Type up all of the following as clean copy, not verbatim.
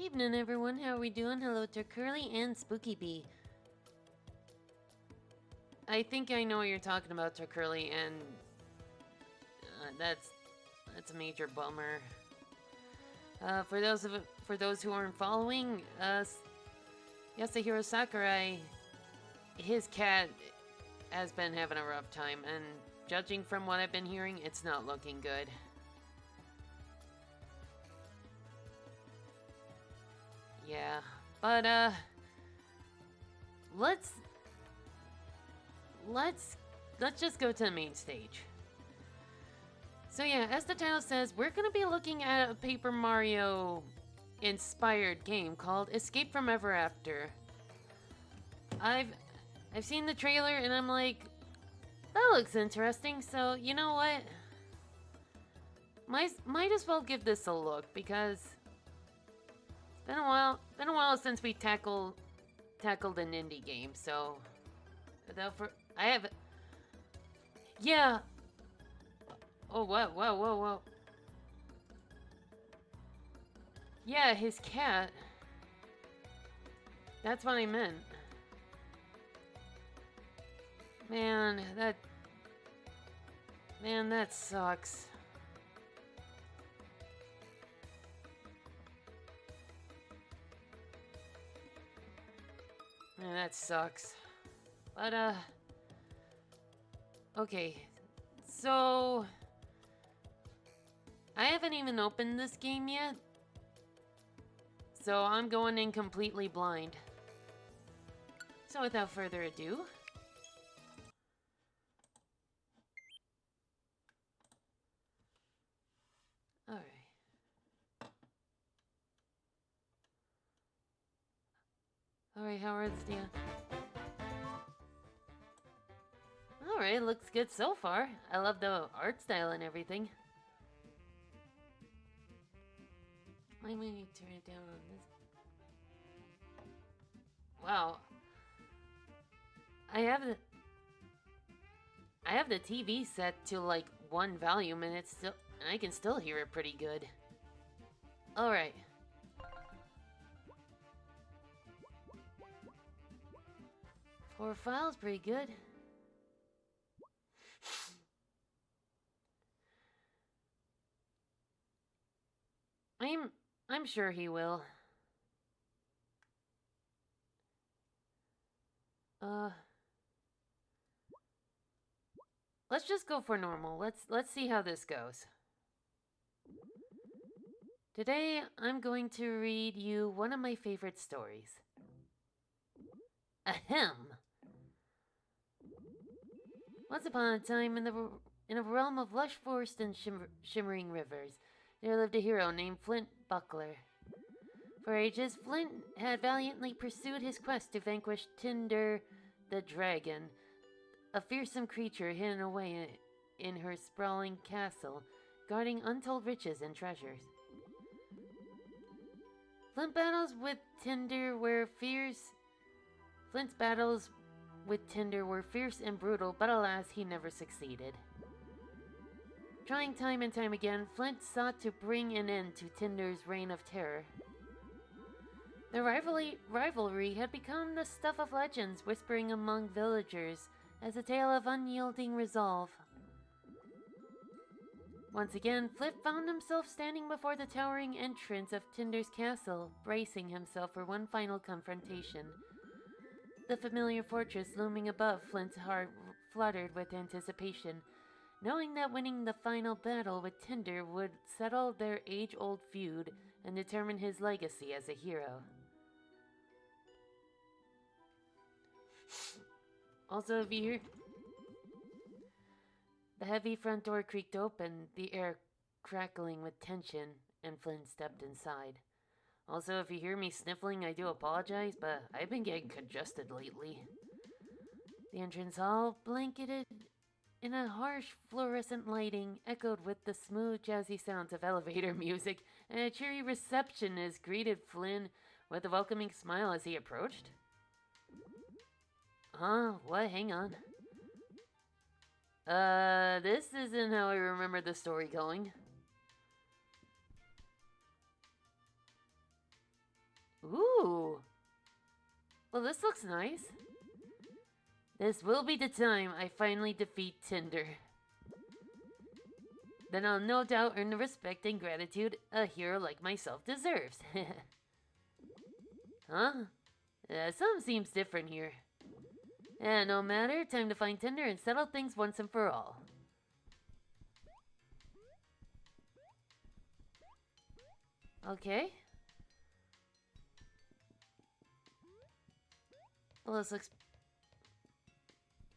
Evening, everyone. How are we doing? Hello to Curly and Spooky Bee. I think I know what you're talking about, to Curly, and that's a major bummer. For those who aren't following, Yasuhiro Sakurai, his cat has been having a rough time, and judging from what I've been hearing, it's not looking good. Yeah, but let's just go to the main stage. So yeah, as the title says, we're gonna be looking at a Paper Mario inspired game called Escape from Ever After. I've seen the trailer and I'm like, that looks interesting. So you know what? Might as well give this a look because it's been a while since we tackled an indie game. So yeah. Oh, whoa. Yeah, his cat. That's what I meant. Man, that sucks. Man, that sucks. But, okay. So, I haven't even opened this game yet. So, I'm going in completely blind. So, without further ado, alright. Alright, Howard, yeah. Alright, looks good so far. I love the art style and everything. Why am I turn it down on this? Wow. I have the TV set to like 1 volume and I can still hear it pretty good. Alright. Four files, pretty good. I'm sure he will. Let's just go for normal. Let's see how this goes. Today, I'm going to read you one of my favorite stories. Ahem. Once upon a time, in a realm of lush forest and shimmering rivers, there lived a hero named Flint Buckler. For ages, Flint had valiantly pursued his quest to vanquish Tinder the Dragon, a fearsome creature hidden away in her sprawling castle, guarding untold riches and treasures. Flint's battles with Tinder were fierce and brutal, but alas, he never succeeded. Trying time and time again, Flint sought to bring an end to Tinder's reign of terror. The rivalry had become the stuff of legends, whispering among villagers as a tale of unyielding resolve. Once again, Flint found himself standing before the towering entrance of Tinder's castle, bracing himself for one final confrontation. The familiar fortress looming above, Flint's heart fluttered with anticipation, knowing that winning the final battle with Tinder would settle their age-old feud and determine his legacy as a hero. Also, if you hear the heavy front door creaked open, the air crackling with tension, and Flynn stepped inside. Also, if you hear me sniffling, I do apologize, but I've been getting congested lately. The entrance hall, blanketed in a harsh fluorescent lighting, echoed with the smooth, jazzy sounds of elevator music, and a cheery receptionist greeted Flynn with a welcoming smile as he approached. Huh? What? Hang on. This isn't how I remember the story going. Ooh. Well, this looks nice. This will be the time I finally defeat Tinder. Then I'll no doubt earn the respect and gratitude a hero like myself deserves. Huh? Something seems different here. No matter, time to find Tinder and settle things once and for all. Okay. Well,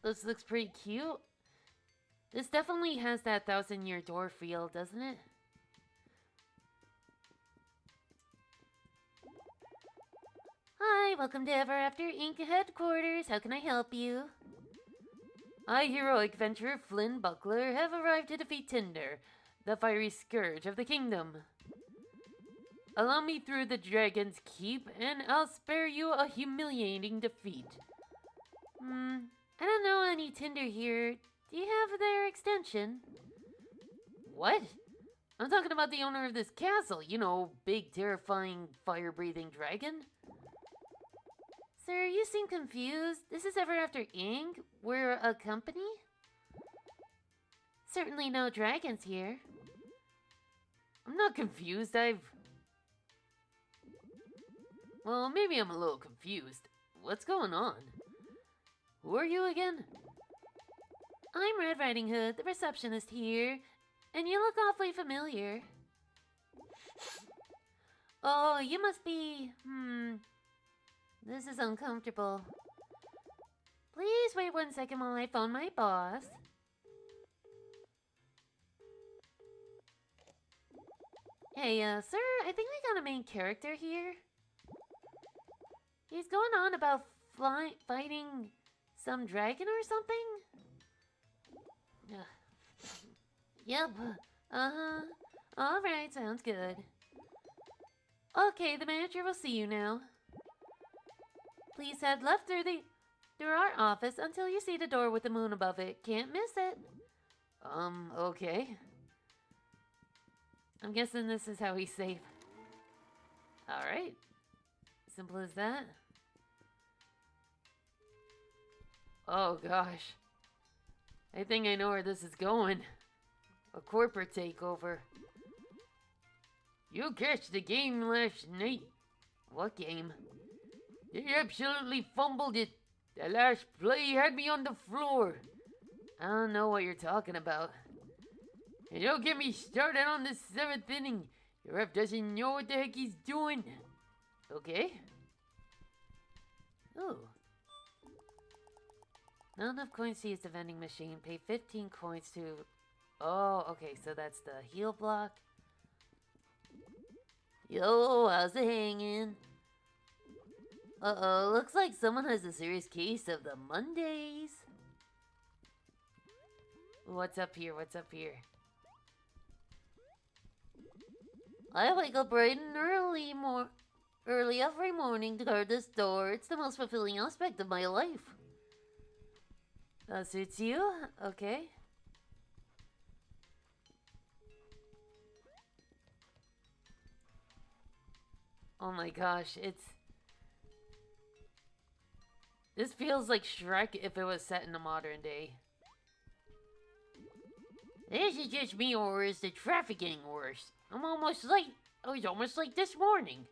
this looks pretty cute. This definitely has that 1,000-year door feel, doesn't it? Hi, welcome to Ever After Inc. headquarters. How can I help you? I, heroic adventurer Flynn Buckler, have arrived to defeat Tinder, the fiery scourge of the kingdom. Allow me through the Dragon's Keep, and I'll spare you a humiliating defeat. I don't know any Tinder here. Do you have their extension? What? I'm talking about the owner of this castle. You know, big, terrifying, fire-breathing dragon. Sir, you seem confused. This is Ever After Inc. We're a company? Certainly no dragons here. I'm not confused. Well, maybe I'm a little confused. What's going on? Who are you again? I'm Red Riding Hood, the receptionist here, and you look awfully familiar. Oh, you must be... This is uncomfortable. Please wait 1 second while I phone my boss. Hey, sir, I think we got a main character here. He's going on about fighting some dragon or something? Yep. Uh-huh. Alright, sounds good. Okay, the manager will see you now. Please head left through our office until you see the door with the moon above it. Can't miss it. Okay. I'm guessing this is how he's safe. Alright. Simple as that. Oh gosh. I think I know where this is going. A corporate takeover. You catched the game last night. What game? They absolutely fumbled it. The last play had me on the floor. I don't know what you're talking about. And don't get me started on the 7th inning. The ref doesn't know what the heck he's doing. Okay. Ooh. Not enough coins to use the vending machine. Pay 15 coins to... Oh, okay, so that's the heal block. Yo, how's it hanging? Uh-oh, looks like someone has a serious case of the Mondays. What's up here? What's up here? I wake up bright and early every morning to guard this door. It's the most fulfilling aspect of my life. Suits you? Okay. Oh my gosh, this feels like Shrek if it was set in the modern day. This is just me, or is the traffic getting worse? I'm almost late. I was almost late this morning.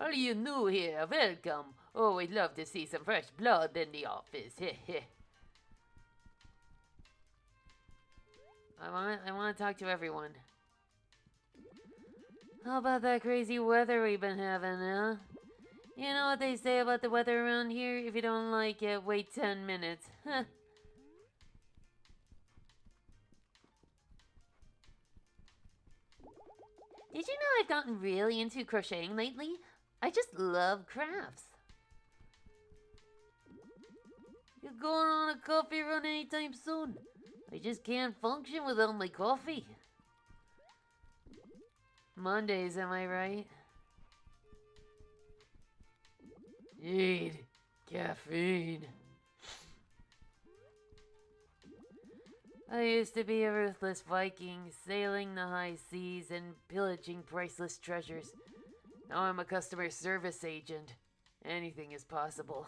All you new here, welcome. Oh, we'd love to see some fresh blood in the office. I want to talk to everyone. How about that crazy weather we've been having, huh? You know what they say about the weather around here? If you don't like it, wait 10 minutes. Huh. Did you know I've gotten really into crocheting lately? I just love crafts. You going on a coffee run anytime soon? I just can't function without my coffee. Mondays, am I right? Need caffeine. I used to be a ruthless Viking, sailing the high seas and pillaging priceless treasures. Now I'm a customer service agent. Anything is possible.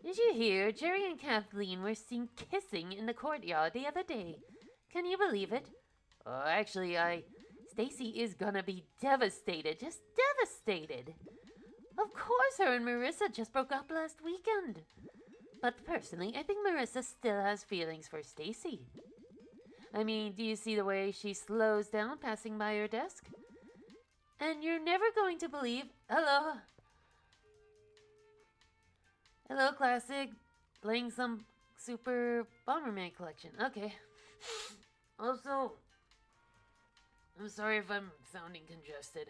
Did you hear? Jerry and Kathleen were seen kissing in the courtyard the other day. Can you believe it? Actually, Stacy is gonna be devastated. Just devastated. Of course, her and Marissa just broke up last weekend. But personally, I think Marissa still has feelings for Stacy. I mean, do you see the way she slows down passing by her desk? And you're never going to believe... Hello. Hello, Classic. Playing some Super Bomberman collection. Okay. Also, I'm sorry if I'm sounding congested.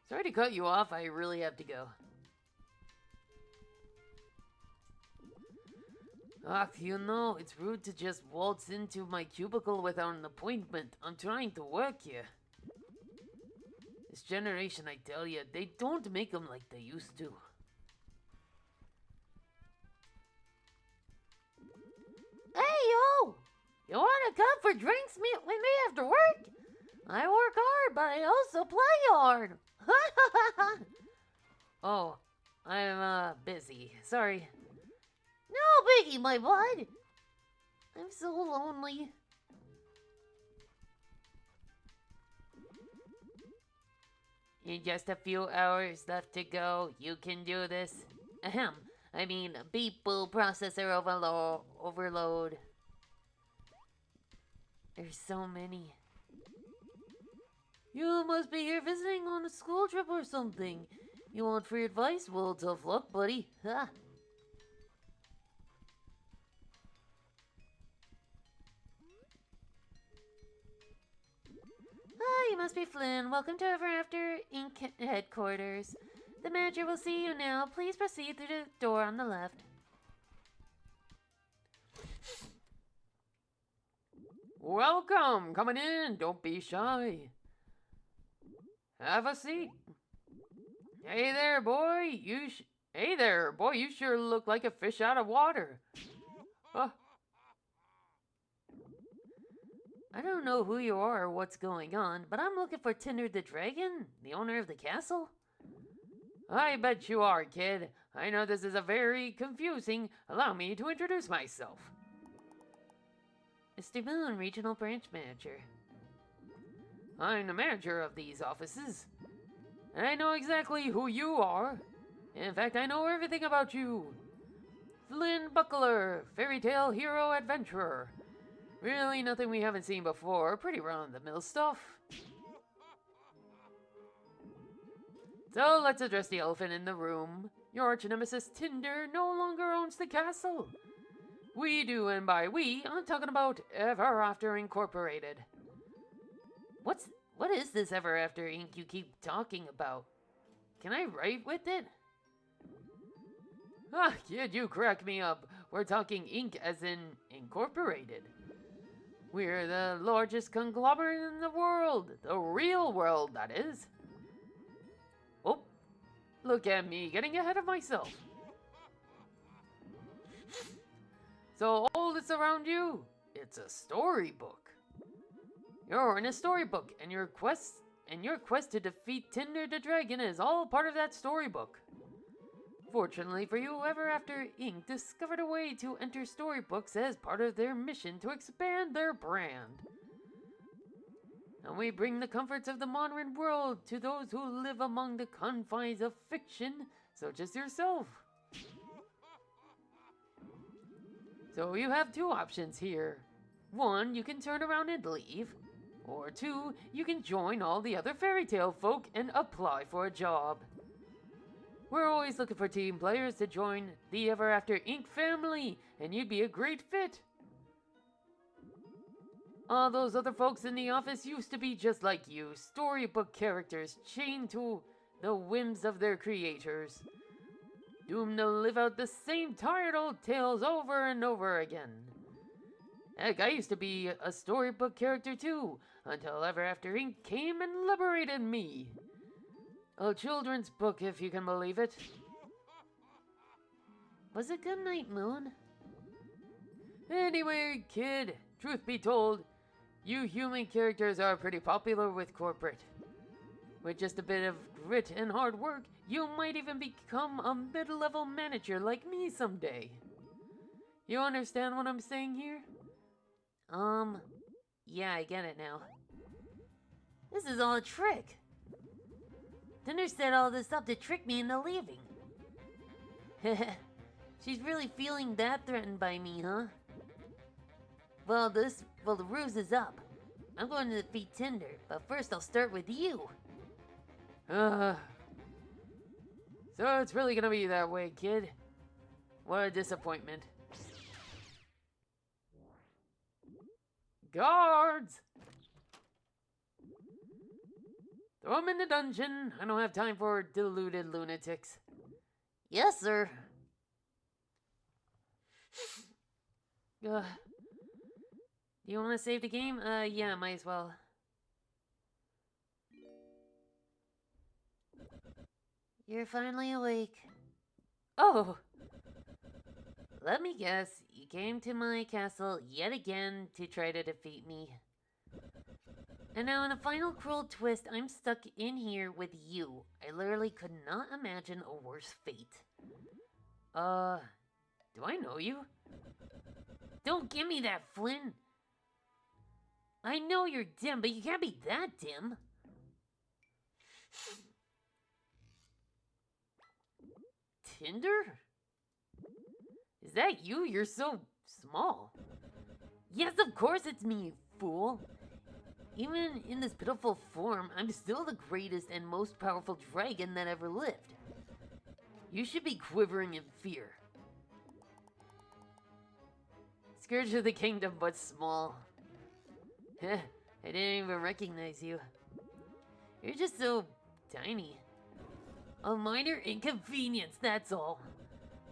Sorry to cut you off. I really have to go. You know, it's rude to just waltz into my cubicle without an appointment. I'm trying to work here. This generation, I tell you, they don't make them like they used to. Hey, yo! You wanna come for drinks with me after work? I work hard, but I also play hard. Oh, I'm, busy. Sorry. No biggie, my bud. I'm so lonely. In just a few hours left to go. You can do this. Ahem. I mean, beep boop processor overload. There's so many. You must be here visiting on a school trip or something. You want free advice? Well, tough luck, buddy. Ha. Ah, you must be Flynn. Welcome to Ever After Inc. headquarters. The manager will see you now. Please proceed through the door on the left. Welcome! Coming in! Don't be shy. Have a seat. Hey there, boy! Hey there, boy! You sure look like a fish out of water. I don't know who you are or what's going on, but I'm looking for Tinder the Dragon, the owner of the castle. I bet you are, kid. I know this is a very confusing. Allow me to introduce myself. Mr. Moon, Regional Branch Manager. I'm the manager of these offices. And I know exactly who you are. In fact, I know everything about you. Flynn Buckler, fairy tale hero adventurer. Really nothing we haven't seen before. Pretty run-of-the-mill stuff. So let's address the elephant in the room. Your arch-nemesis Tinder no longer owns the castle. We do, and by we, I'm talking about Ever After Incorporated. What is this Ever After Inc. you keep talking about? Can I write with it? Kid, you crack me up. We're talking Inc. as in Incorporated. We're the largest conglomerate in the world. The real world, that is. Oh, look at me, getting ahead of myself. So all that's around you, it's a storybook. You're in a storybook, and your quest to defeat Tinder the Dragon is all part of that storybook. Fortunately for you, Ever After Inc. discovered a way to enter storybooks as part of their mission to expand their brand. And we bring the comforts of the modern world to those who live among the confines of fiction, such as yourself. So you have two options here. One, you can turn around and leave. Or two, you can join all the other fairy tale folk and apply for a job. We're always looking for team players to join the Ever After Inc. family, and you'd be a great fit. All those other folks in the office used to be just like you, storybook characters chained to the whims of their creators, doomed to live out the same tired old tales over and over again. Heck, I used to be a storybook character too, until Ever After Inc. came and liberated me. A children's book, if you can believe it. Was it good night, Moon? Anyway, kid, truth be told, you human characters are pretty popular with corporate. With just a bit of grit and hard work, you might even become a mid-level manager like me someday. You understand what I'm saying here? Yeah, I get it now. This is all a trick. Tinder set all this up to trick me into leaving. She's really feeling that threatened by me, huh? Well, the ruse is up. I'm going to defeat Tinder, but first I'll start with you. So it's really gonna be that way, kid. What a disappointment. Guards! Throw him in the dungeon. I don't have time for deluded lunatics. Yes, sir. Do you want to save the game? Yeah, might as well. You're finally awake. Oh! Let me guess, you came to my castle yet again to try to defeat me. And now in a final cruel twist, I'm stuck in here with you. I literally could not imagine a worse fate. Do I know you? Don't give me that, Flynn! I know you're dim, but you can't be that dim. Tinder? Is that you? You're so small. Yes, of course it's me, you fool. Even in this pitiful form, I'm still the greatest and most powerful dragon that ever lived. You should be quivering in fear. Scourge of the kingdom, but small. Heh, I didn't even recognize you. You're just so tiny. A minor inconvenience, that's all.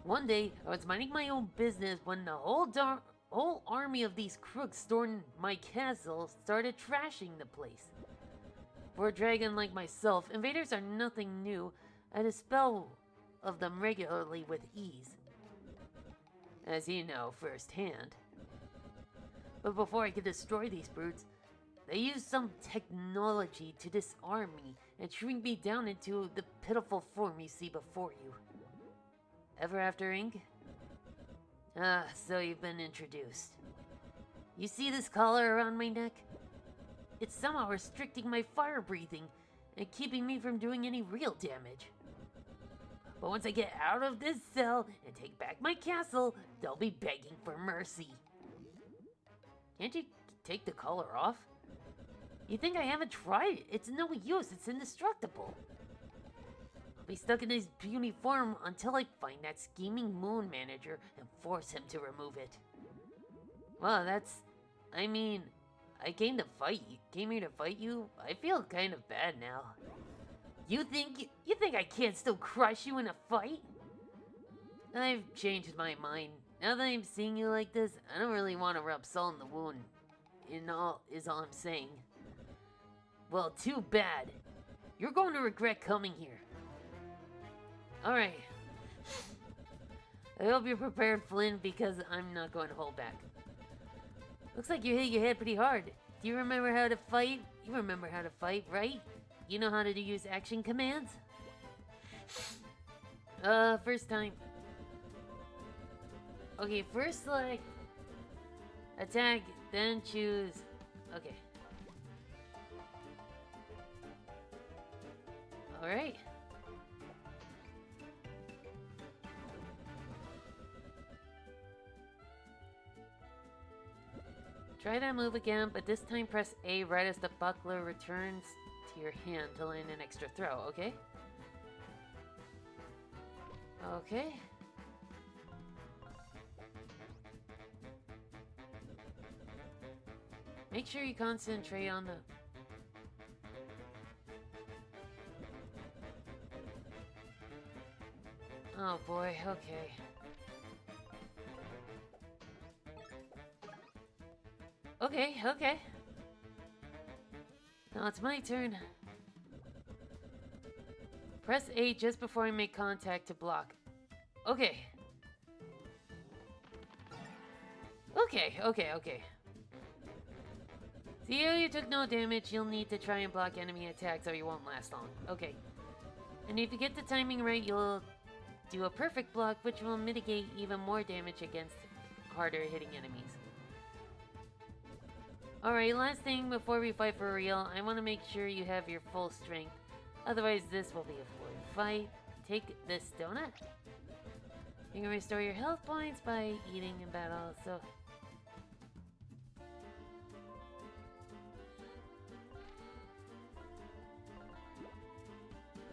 One day, I was minding my own business when the whole army of these crooks stormed my castle started trashing the place. For a dragon like myself, invaders are nothing new. I dispel of them regularly with ease. As you know firsthand. But before I could destroy these brutes, they used some technology to disarm me and shrink me down into the pitiful form you see before you. Ever after, Ink? So you've been introduced. You see this collar around my neck? It's somehow restricting my fire breathing and keeping me from doing any real damage. But once I get out of this cell and take back my castle, they'll be begging for mercy. Can't you take the collar off? You think I haven't tried it? It's no use, it's indestructible. I'll be stuck in this puny form until I find that scheming moon manager and force him to remove it. Well, I mean, I came here to fight you. I feel kind of bad now. You think I can't still crush you in a fight? I've changed my mind. Now that I'm seeing you like this, I don't really want to rub salt in the wound. Is all I'm saying. Well, too bad. You're going to regret coming here. Alright. I hope you're prepared, Flynn, because I'm not going to hold back. Looks like you hit your head pretty hard. Do you remember how to fight? You remember how to fight, right? You know how to use action commands? First time. Okay, first select attack, then choose. Okay. Alright. Try that move again, but this time press A right as the buckler returns to your hand to land an extra throw, okay? Okay. Make sure you concentrate on the... Oh boy, okay. Okay. Now it's my turn. Press A just before I make contact to block. Okay. Okay. See how you took no damage, you'll need to try and block enemy attacks or you won't last long. Okay. And if you get the timing right, you'll do a perfect block, which will mitigate even more damage against harder hitting enemies. Alright, last thing before we fight for real, I want to make sure you have your full strength. Otherwise, this will be a full fight. Take this donut. You can restore your health points by eating in battle, so...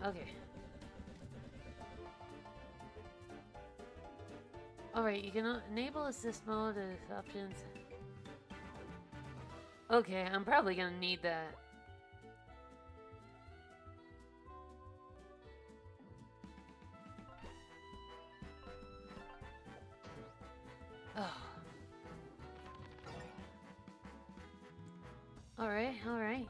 Okay. Alright, you can enable assist mode as options. Okay, I'm probably gonna need that. Oh. Alright.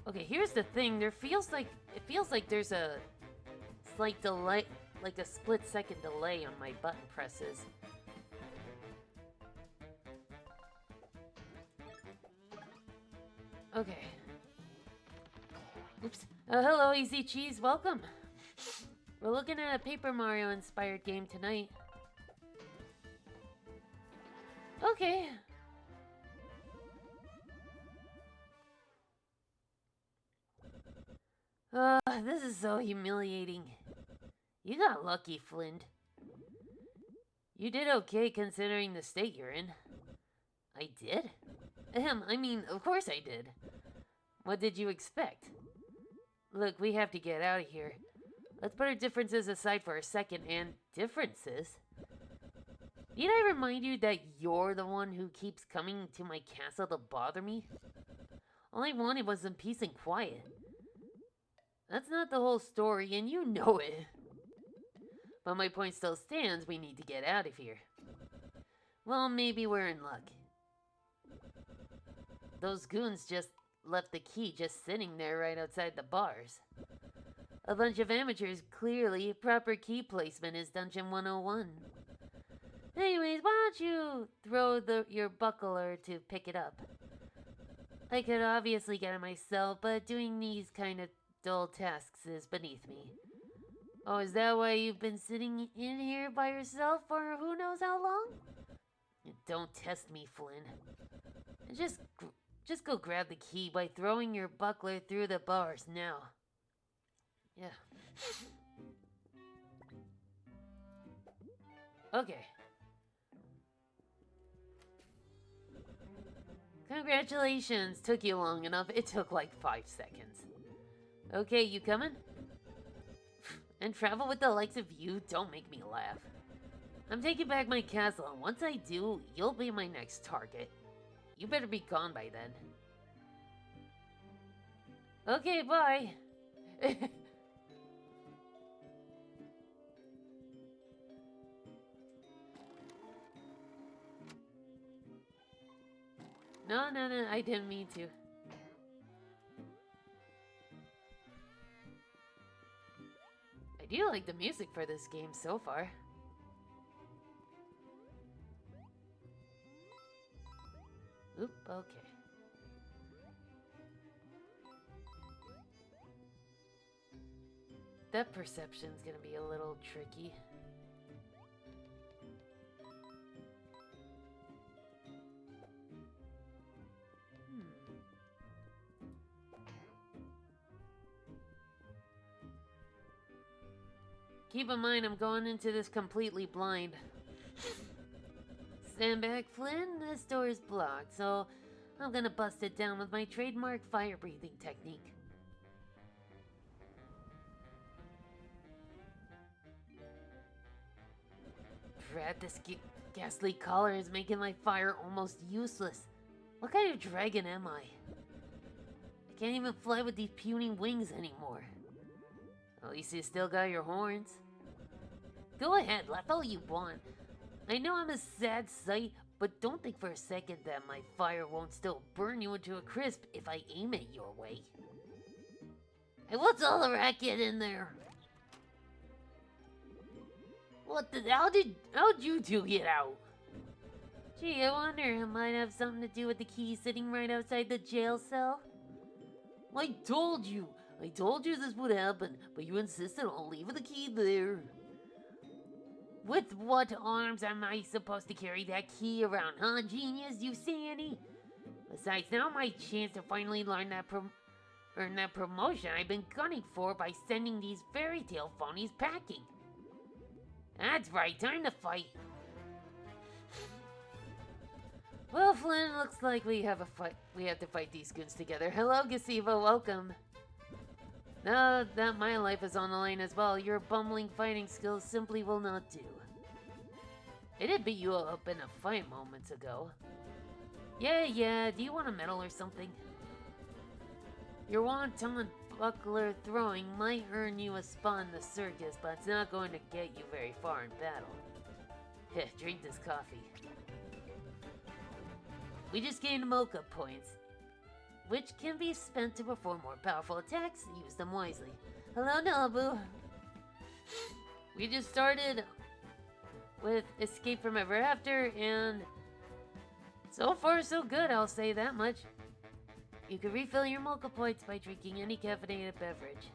Okay, here's the thing. It feels like there's a slight delay, like a split-second delay on my button presses. Okay. Oops. Hello, Easy Cheese. Welcome. We're looking at a Paper Mario-inspired game tonight. Okay. This is so humiliating. You got lucky, Flint. You did okay considering the state you're in. I did? I mean, of course I did. What did you expect? Look, we have to get out of here. Let's put our differences aside for a second, and differences? Need I remind you that you're the one who keeps coming to my castle to bother me? All I wanted was some peace and quiet. That's not the whole story, and you know it. But my point still stands, we need to get out of here. Well, maybe we're in luck. Those goons just left the key just sitting there right outside the bars. A bunch of amateurs, clearly. Proper key placement is Dungeon 101. Anyways, why don't you throw your buckler to pick it up? I could obviously get it myself, but doing these kind of dull tasks is beneath me. Oh, is that why you've been sitting in here by yourself for who knows how long? Don't test me, Flynn. Just go grab the key by throwing your buckler through the bars now. Yeah. Okay. Congratulations, took you long enough. It took like 5 seconds. Okay, you coming? And travel with the likes of you? Don't make me laugh. I'm taking back my castle, and once I do, you'll be my next target. You better be gone by then. Okay, bye. No, I didn't mean to. I do like the music for this game so far. Oop, okay. That perception's gonna be a little tricky. Keep in mind, I'm going into this completely blind. Stand back, Flynn. This door is blocked, so I'm gonna bust it down with my trademark fire-breathing technique. Drat, this ghastly color is making my fire almost useless. What kind of dragon am I? I can't even fly with these puny wings anymore. At least you still got your horns. Go ahead, laugh all you want. I know I'm a sad sight, but don't think for a second that my fire won't still burn you into a crisp if I aim it your way. Hey, what's all the racket in there? How'd you two get out? Gee, I wonder it might have something to do with the key sitting right outside the jail cell. I told you this would happen, but you insisted on leaving the key there. With what arms am I supposed to carry that key around, huh, genius? You see any? Besides, now my chance to finally earn that promotion I've been gunning for by sending these fairy tale phonies packing. That's right, time to fight. Well, Flynn, looks like we have to fight these goons together. Hello, Gazebo, welcome. Now that my life is on the line as well, your bumbling fighting skills simply will not do. I did beat you up in a fight moments ago. Yeah, do you want a medal or something? Your wonton buckler throwing might earn you a spot in the circus, but it's not going to get you very far in battle. Heh, drink this coffee. We just gained mocha points, which can be spent to perform more powerful attacks. Use them wisely. Hello, Nabu. We just started with Escape from Ever After, and so far so good, I'll say that much. You can refill your mocha points by drinking any caffeinated beverage.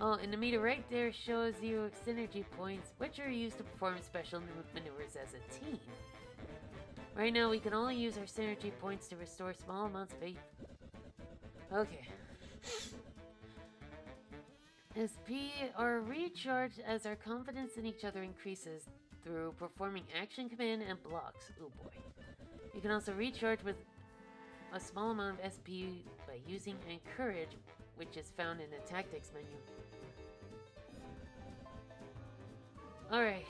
Oh, and the meter right there shows you synergy points, which are used to perform special maneuvers as a team. Right now, we can only use our synergy points to restore small amounts of HP. Okay. SP are recharged as our confidence in each other increases through performing action command and blocks. Oh boy. You can also recharge with a small amount of SP by using Encourage, which is found in the Tactics menu. Alright.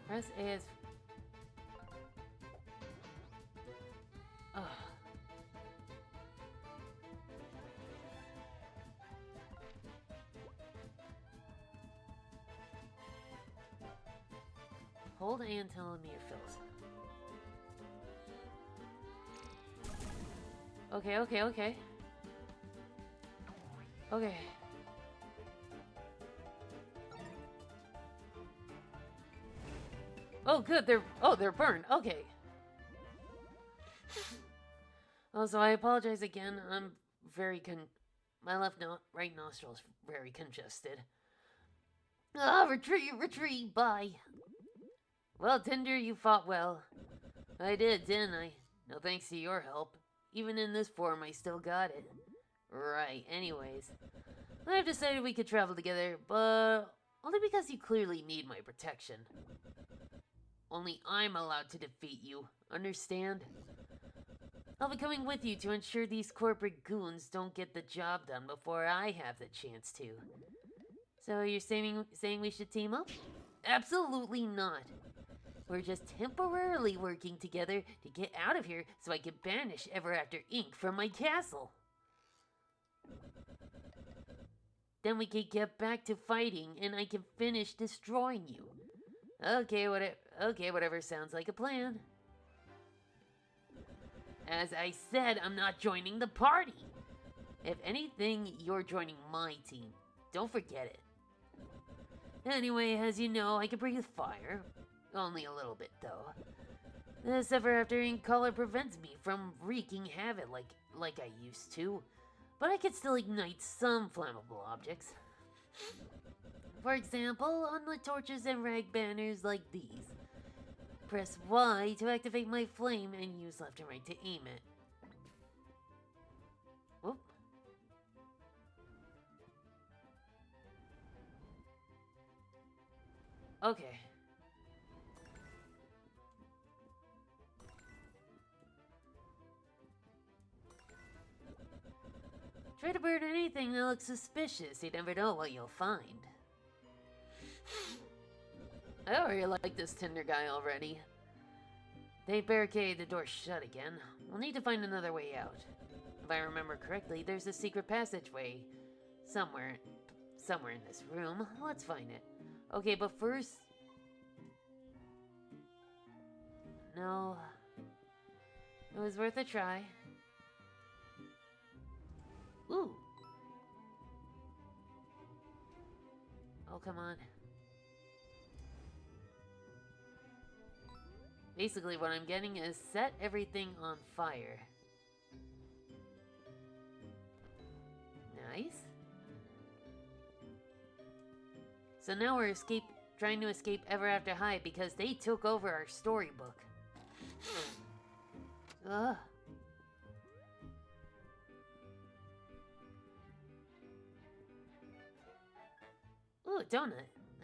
Press AS. Oh. Hold A until a meter fills. Okay. Okay. Oh, good. They're burned. Okay. Also, I apologize again. I'm very my right nostril's very congested. Retreat, bye. Well, Tinder, you fought well. I did, didn't I? No thanks to your help. Even in this form, I still got it. Right, anyways. I've decided we could travel together, but only because you clearly need my protection. Only I'm allowed to defeat you, understand? I'll be coming with you to ensure these corporate goons don't get the job done before I have the chance to. So you're saying we should team up? Absolutely not. We're just temporarily working together to get out of here so I can banish Ever After Inc. from my castle. Then we can get back to fighting and I can finish destroying you. Okay, whatever sounds like a plan. As I said, I'm not joining the party. If anything, you're joining my team. Don't forget it. Anyway, as you know, I can breathe fire. Only a little bit, though. This Ever After Ink color prevents me from wreaking havoc like I used to. But I can still ignite some flammable objects. For example, on the torches and rag banners like these. Press Y to activate my flame and use left and right to aim it. Whoop. Okay. Try to burn anything that looks suspicious. You never know what you'll find. I already like this Tinder guy already. They barricaded the door shut again. We'll need to find another way out. If I remember correctly, there's a secret passageway somewhere in this room. Let's find it. Okay, but first... No. It was worth a try. Ooh. Oh, come on. Basically, what I'm getting is set everything on fire. Nice. So now we're trying to escape Ever After High because they took over our storybook. Ugh. Ooh, a donut.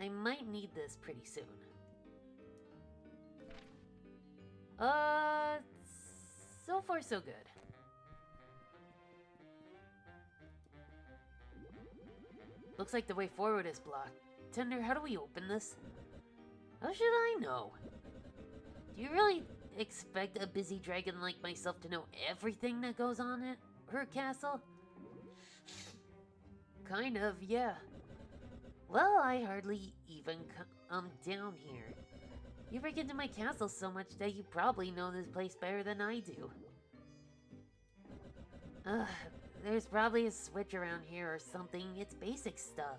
I might need this pretty soon. So far so good. Looks like the way forward is blocked. Tender, how do we open this? How should I know? Do you really expect a busy dragon like myself to know everything that goes on at her castle? Kind of, yeah. Well, I hardly even come down here. You break into my castle so much that you probably know this place better than I do. There's probably a switch around here or something. It's basic stuff.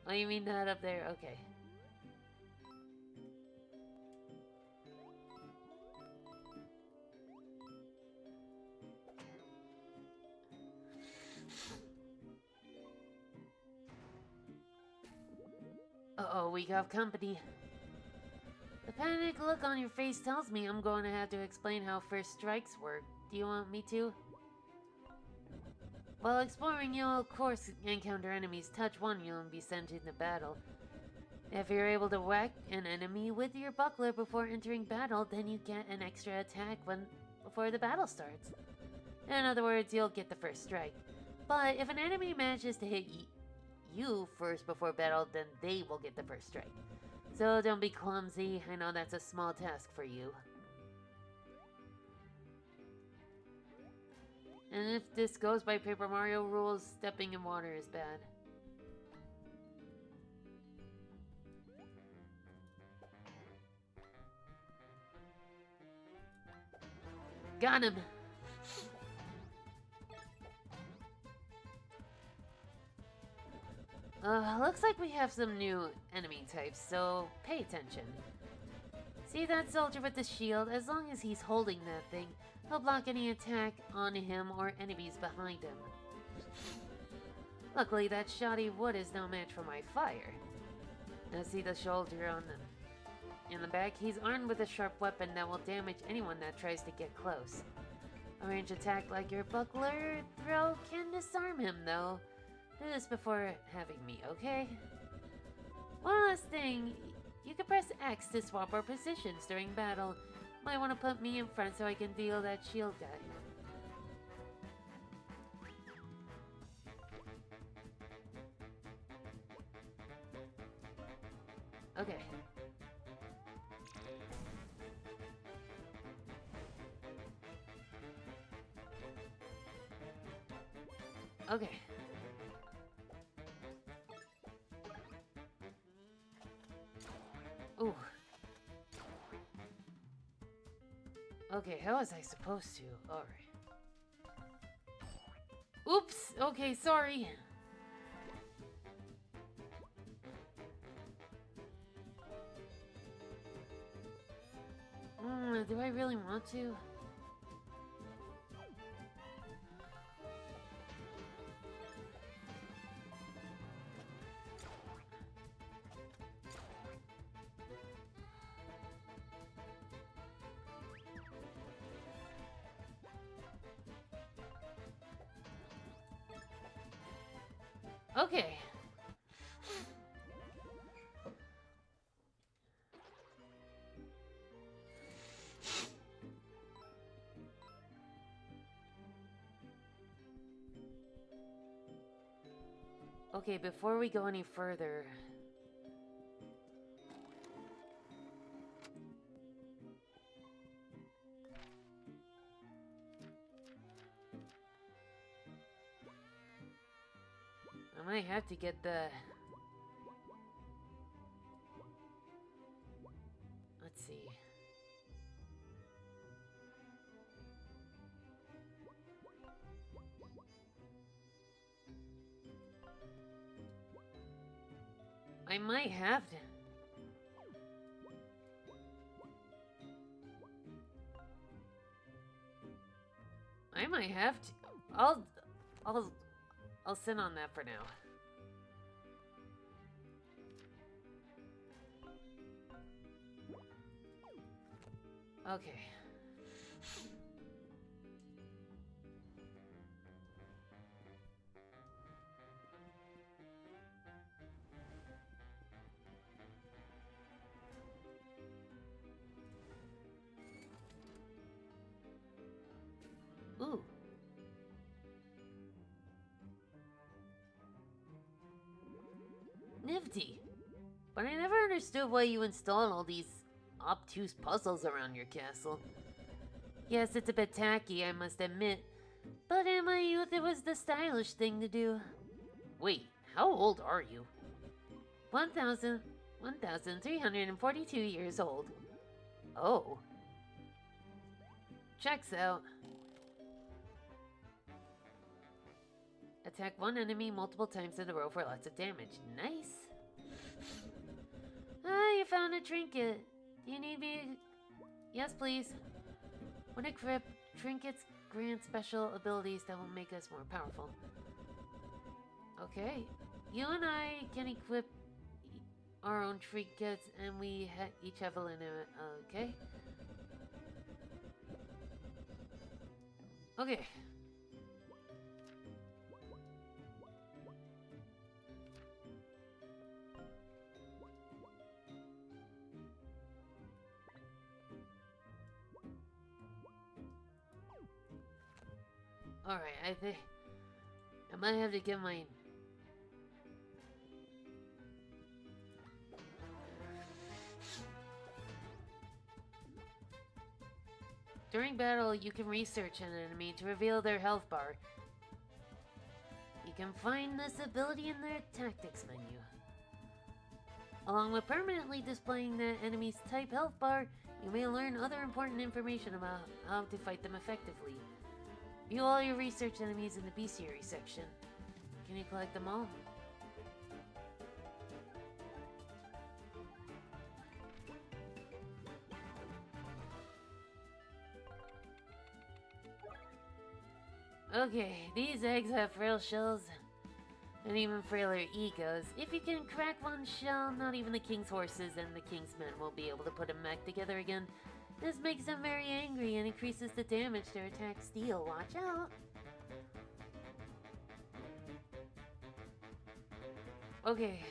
Oh, you mean that up there? Okay. Uh-oh, we got company. The panic look on your face tells me I'm going to have to explain how first strikes work. Do you want me to? While exploring, you'll of course encounter enemies. Touch one, you'll be sent into battle. If you're able to whack an enemy with your buckler before entering battle, then you get an extra attack before the battle starts. In other words, you'll get the first strike. But if an enemy manages to hit you first before battle, then they will get the first strike. So don't be clumsy. I know that's a small task for you. And if this goes by Paper Mario rules, stepping in water is bad. Got him! Looks like we have some new enemy types, so pay attention. See that soldier with the shield? As long as he's holding that thing, he'll block any attack on him or enemies behind him. Luckily, that shoddy wood is no match for my fire. Now see the soldier in the back? He's armed with a sharp weapon that will damage anyone that tries to get close. A ranged attack like your buckler throw can disarm him, though. Do this before having me, okay? One last thing, you can press X to swap our positions during battle. Might want to put me in front so I can deal that shield guy. Okay. Okay. Ooh. Okay, how was I supposed to? Alright. Oops! Okay, sorry. Do I really want to? Okay. Okay, before we go any further... I might have to get the... Let's see. I might have to. I might have to. I'll sit on that for now. Okay. Ooh. Nifty. But I never understood why you installed all these obtuse puzzles around your castle. Yes, it's a bit tacky, I must admit. But in my youth, it was the stylish thing to do. Wait, how old are you? 1,342 years old. Oh. Checks out. Attack one enemy multiple times in a row for lots of damage. Nice. Ah, you found a trinket. Do you need me? Yes, please. When equipped, trinkets grant special abilities that will make us more powerful. Okay. You and I can equip our own trinkets, and we each have a limit. Okay. Okay. Alright, I think I might have to get my... During battle, you can research an enemy to reveal their health bar. You can find this ability in their tactics menu. Along with permanently displaying the enemy's type health bar, you may learn other important information about how to fight them effectively. View all your research enemies in the bestiary section. Can you collect them all? Okay, these eggs have frail shells and even frailer egos. If you can crack one shell, not even the king's horses and the king's men will be able to put them back together again. This makes them very angry and increases the damage their attacks deal. Watch out! Okay.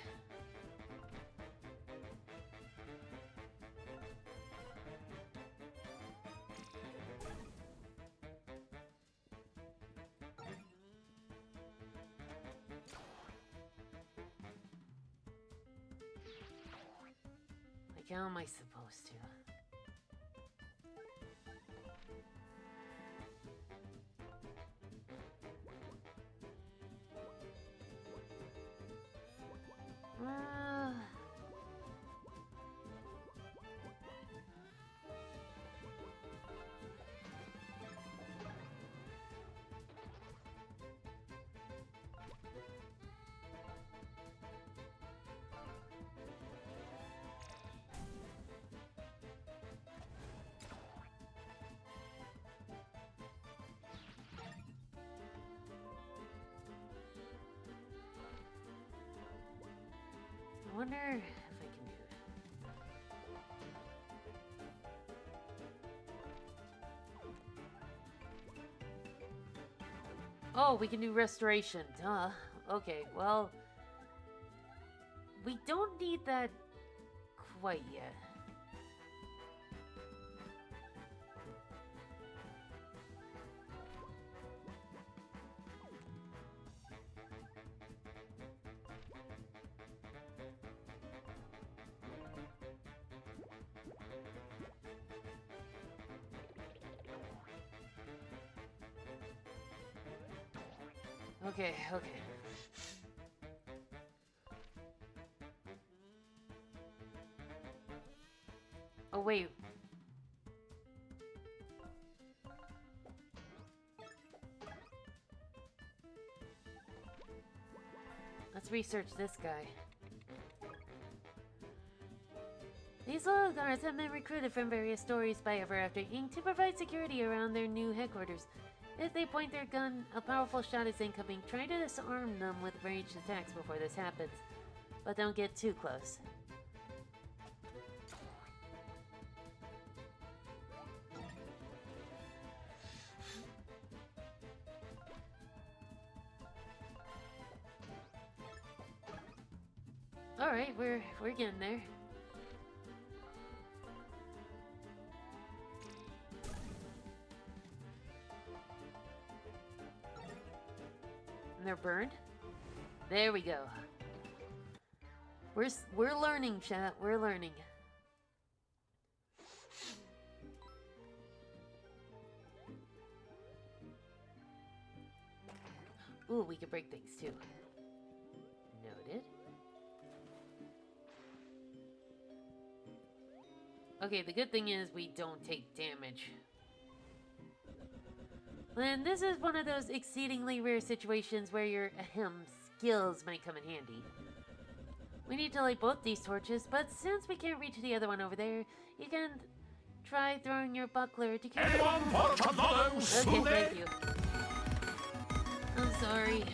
Like, how am I supposed to? I wonder if I can do it. Oh, we can do restoration. Duh. Okay, well... we don't need that quite yet. Okay, okay. Oh, wait. Let's research this guy. These loyal guards have been recruited from various stories by Ever After Inc. to provide security around their new headquarters. If they point their gun, a powerful shot is incoming. Try to disarm them with ranged attacks before this happens. But don't get too close. Alright, we're getting there. And they're burned? There we go. We're learning, chat. We're learning. Ooh, we can break things too. Noted. Okay, the good thing is we don't take damage. And this is one of those exceedingly rare situations where your skills might come in handy. We need to light both these torches, but since we can't reach the other one over there, you can try throwing your buckler to carry. Okay, thank you. I'm sorry.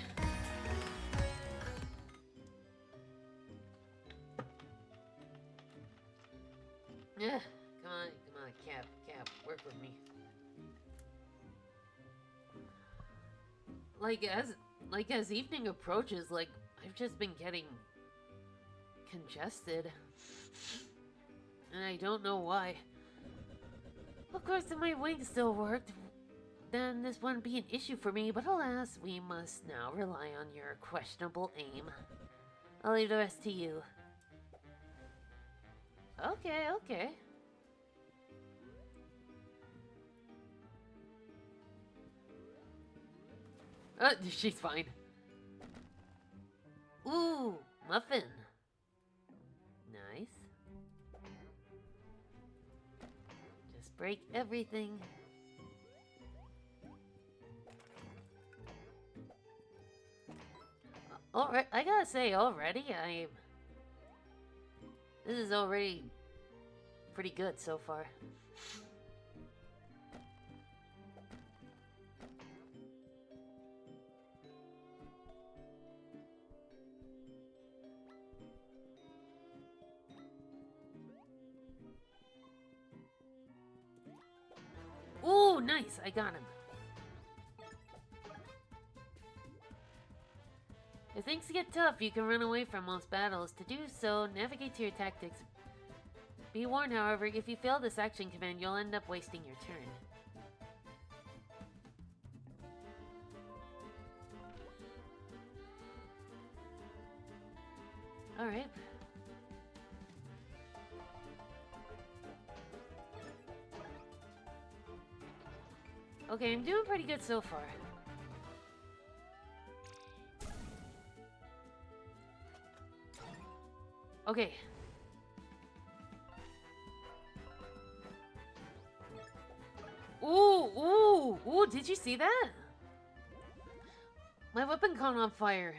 Yeah, come on, Cap, work with me. Like as evening approaches, like I've just been getting congested, and I don't know why. Of course, if my wing still worked, then this wouldn't be an issue for me. But alas, we must now rely on your questionable aim. I'll leave the rest to you. Okay. She's fine. Ooh, muffin. Nice. Just break everything. Alright, I gotta say, already, this is already pretty good so far. Ooh, nice! I got him. If things get tough, you can run away from most battles. To do so, navigate to your tactics. Be warned, however, if you fail this action command, you'll end up wasting your turn. Alright. Okay, I'm doing pretty good so far. Okay. Ooh, did you see that? My weapon caught on fire.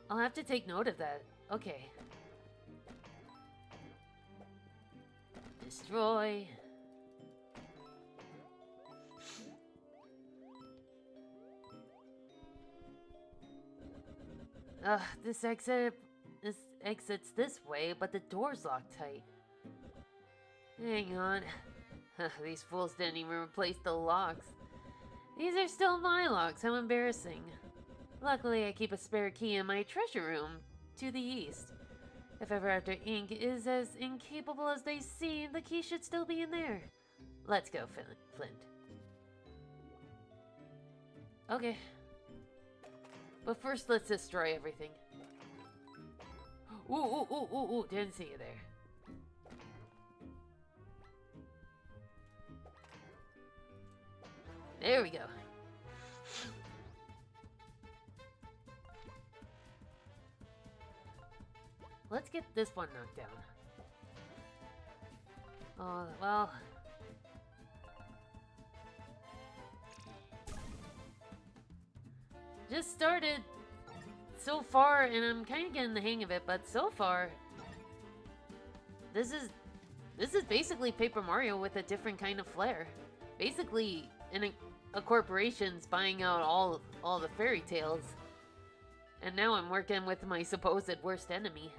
I'll have to take note of that. Okay. Destroy. This exits this way, but the door's locked tight. Hang on. These fools didn't even replace the locks. These are still my locks, how embarrassing. Luckily, I keep a spare key in my treasure room to the east. If Ever After Inc. is as incapable as they seem, the key should still be in there. Let's go, Flint. Okay. But first, let's destroy everything. Ooh, didn't see you there. There we go. Let's get this one knocked down. Oh, well. Just started so far, and I'm kind of getting the hang of it, but so far, this is basically Paper Mario with a different kind of flair. Basically, a corporation's buying out all the fairy tales, and now I'm working with my supposed worst enemy.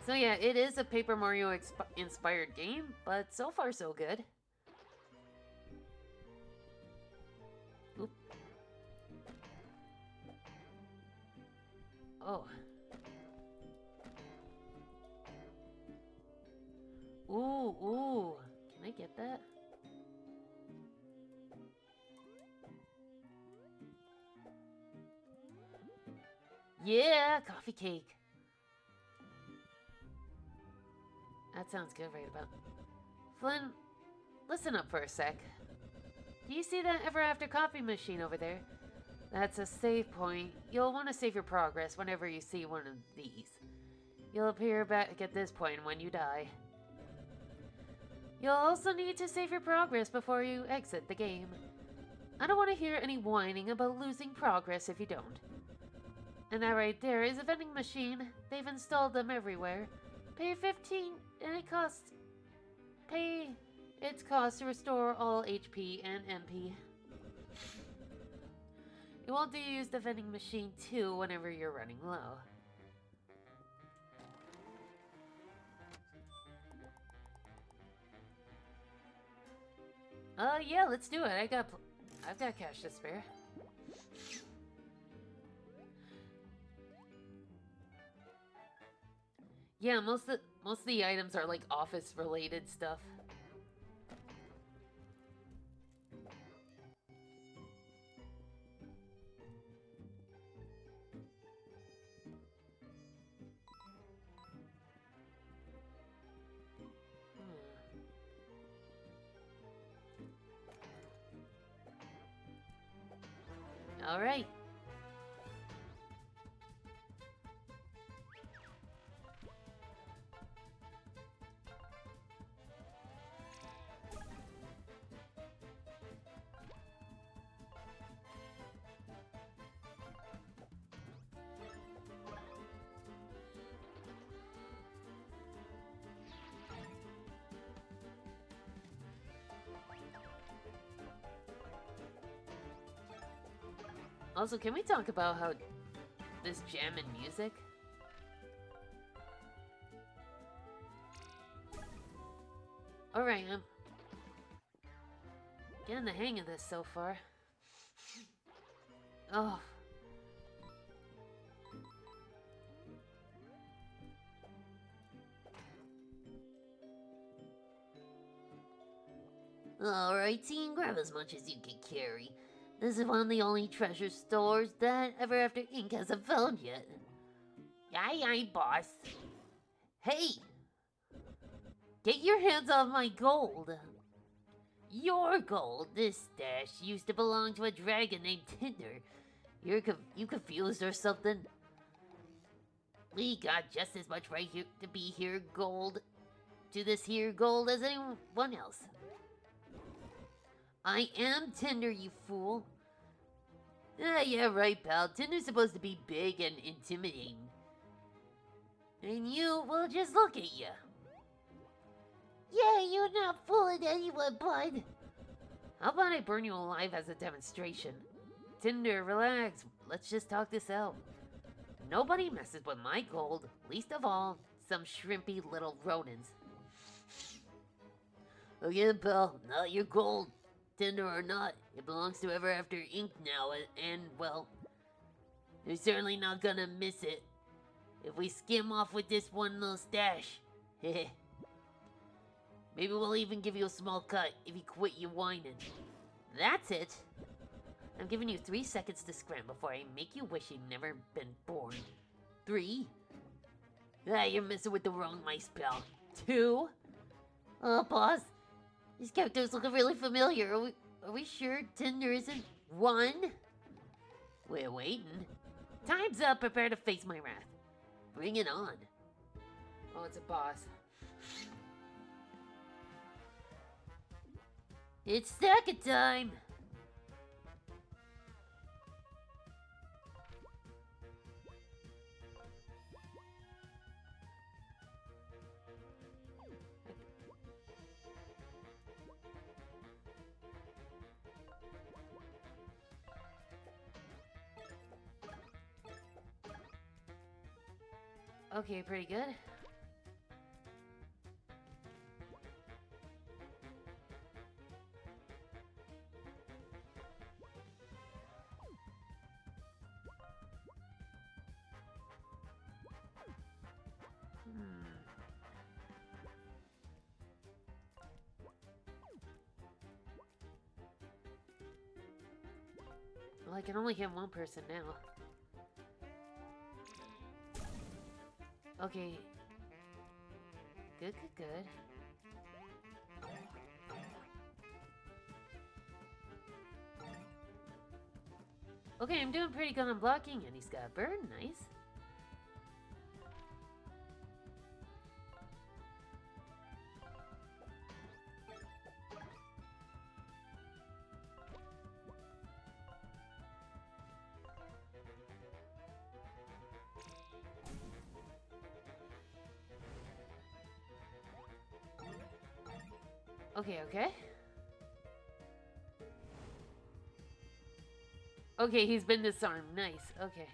So yeah, it is a Paper Mario inspired game, but so far so good. Oop. Oh. Ooh. Can I get that? Yeah, coffee cake. That sounds good right about. Flynn, listen up for a sec. Do you see that ever after coffee machine over there? That's a save point. You'll want to save your progress whenever you see one of these. You'll appear back at this point when you die. You'll also need to save your progress before you exit the game. I don't want to hear any whining about losing progress if you don't. And that right there is a vending machine. They've installed them everywhere. Pay 15 and it costs... Pay its cost to restore all HP and MP. You want to use the vending machine too whenever you're running low. Yeah, let's do it. I've got cash to spare. Yeah, most of the items are like office related stuff. All right. Also, can we talk about how this jam in music? Alright, I'm getting the hang of this so far. Oh. Alright, team, grab as much as you can carry. This is one of the only treasure stores that Ever After Inc. hasn't found yet. Aye, aye, boss. Hey! Get your hands off my gold! Your gold? This stash used to belong to a dragon named Tinder. You confused or something? We got just as much right here to be here gold to this here gold as anyone else. I am Tinder, you fool. Yeah, right, pal. Tinder's supposed to be big and intimidating. And you, well, just look at you. Yeah, you're not fooling anyone, bud. How about I burn you alive as a demonstration? Tinder, relax. Let's just talk this out. Nobody messes with my gold, least of all, some shrimpy little rodents. Again, pal, not your gold. Tinder or not, it belongs to Ever After Inc. now, and well, they're certainly not gonna miss it if we skim off with this one little stash. Maybe we'll even give you a small cut if you quit your whining. That's it. I'm giving you 3 seconds to scram before I make you wish you'd never been born. 3. Ah, you're messing with the wrong mice, pal. 2. Oh, boss. These characters look really familiar. Are we sure Tinder isn't 1? We're waiting. Time's up. Prepare to face my wrath. Bring it on. Oh, it's a boss. It's stack time! Okay, pretty good. Well, I can only hit one person now. Okay. Good, good, good. Okay, I'm doing pretty good on blocking, and he's got a bird. Nice. Okay, okay. Okay, he's been disarmed. Nice. Okay.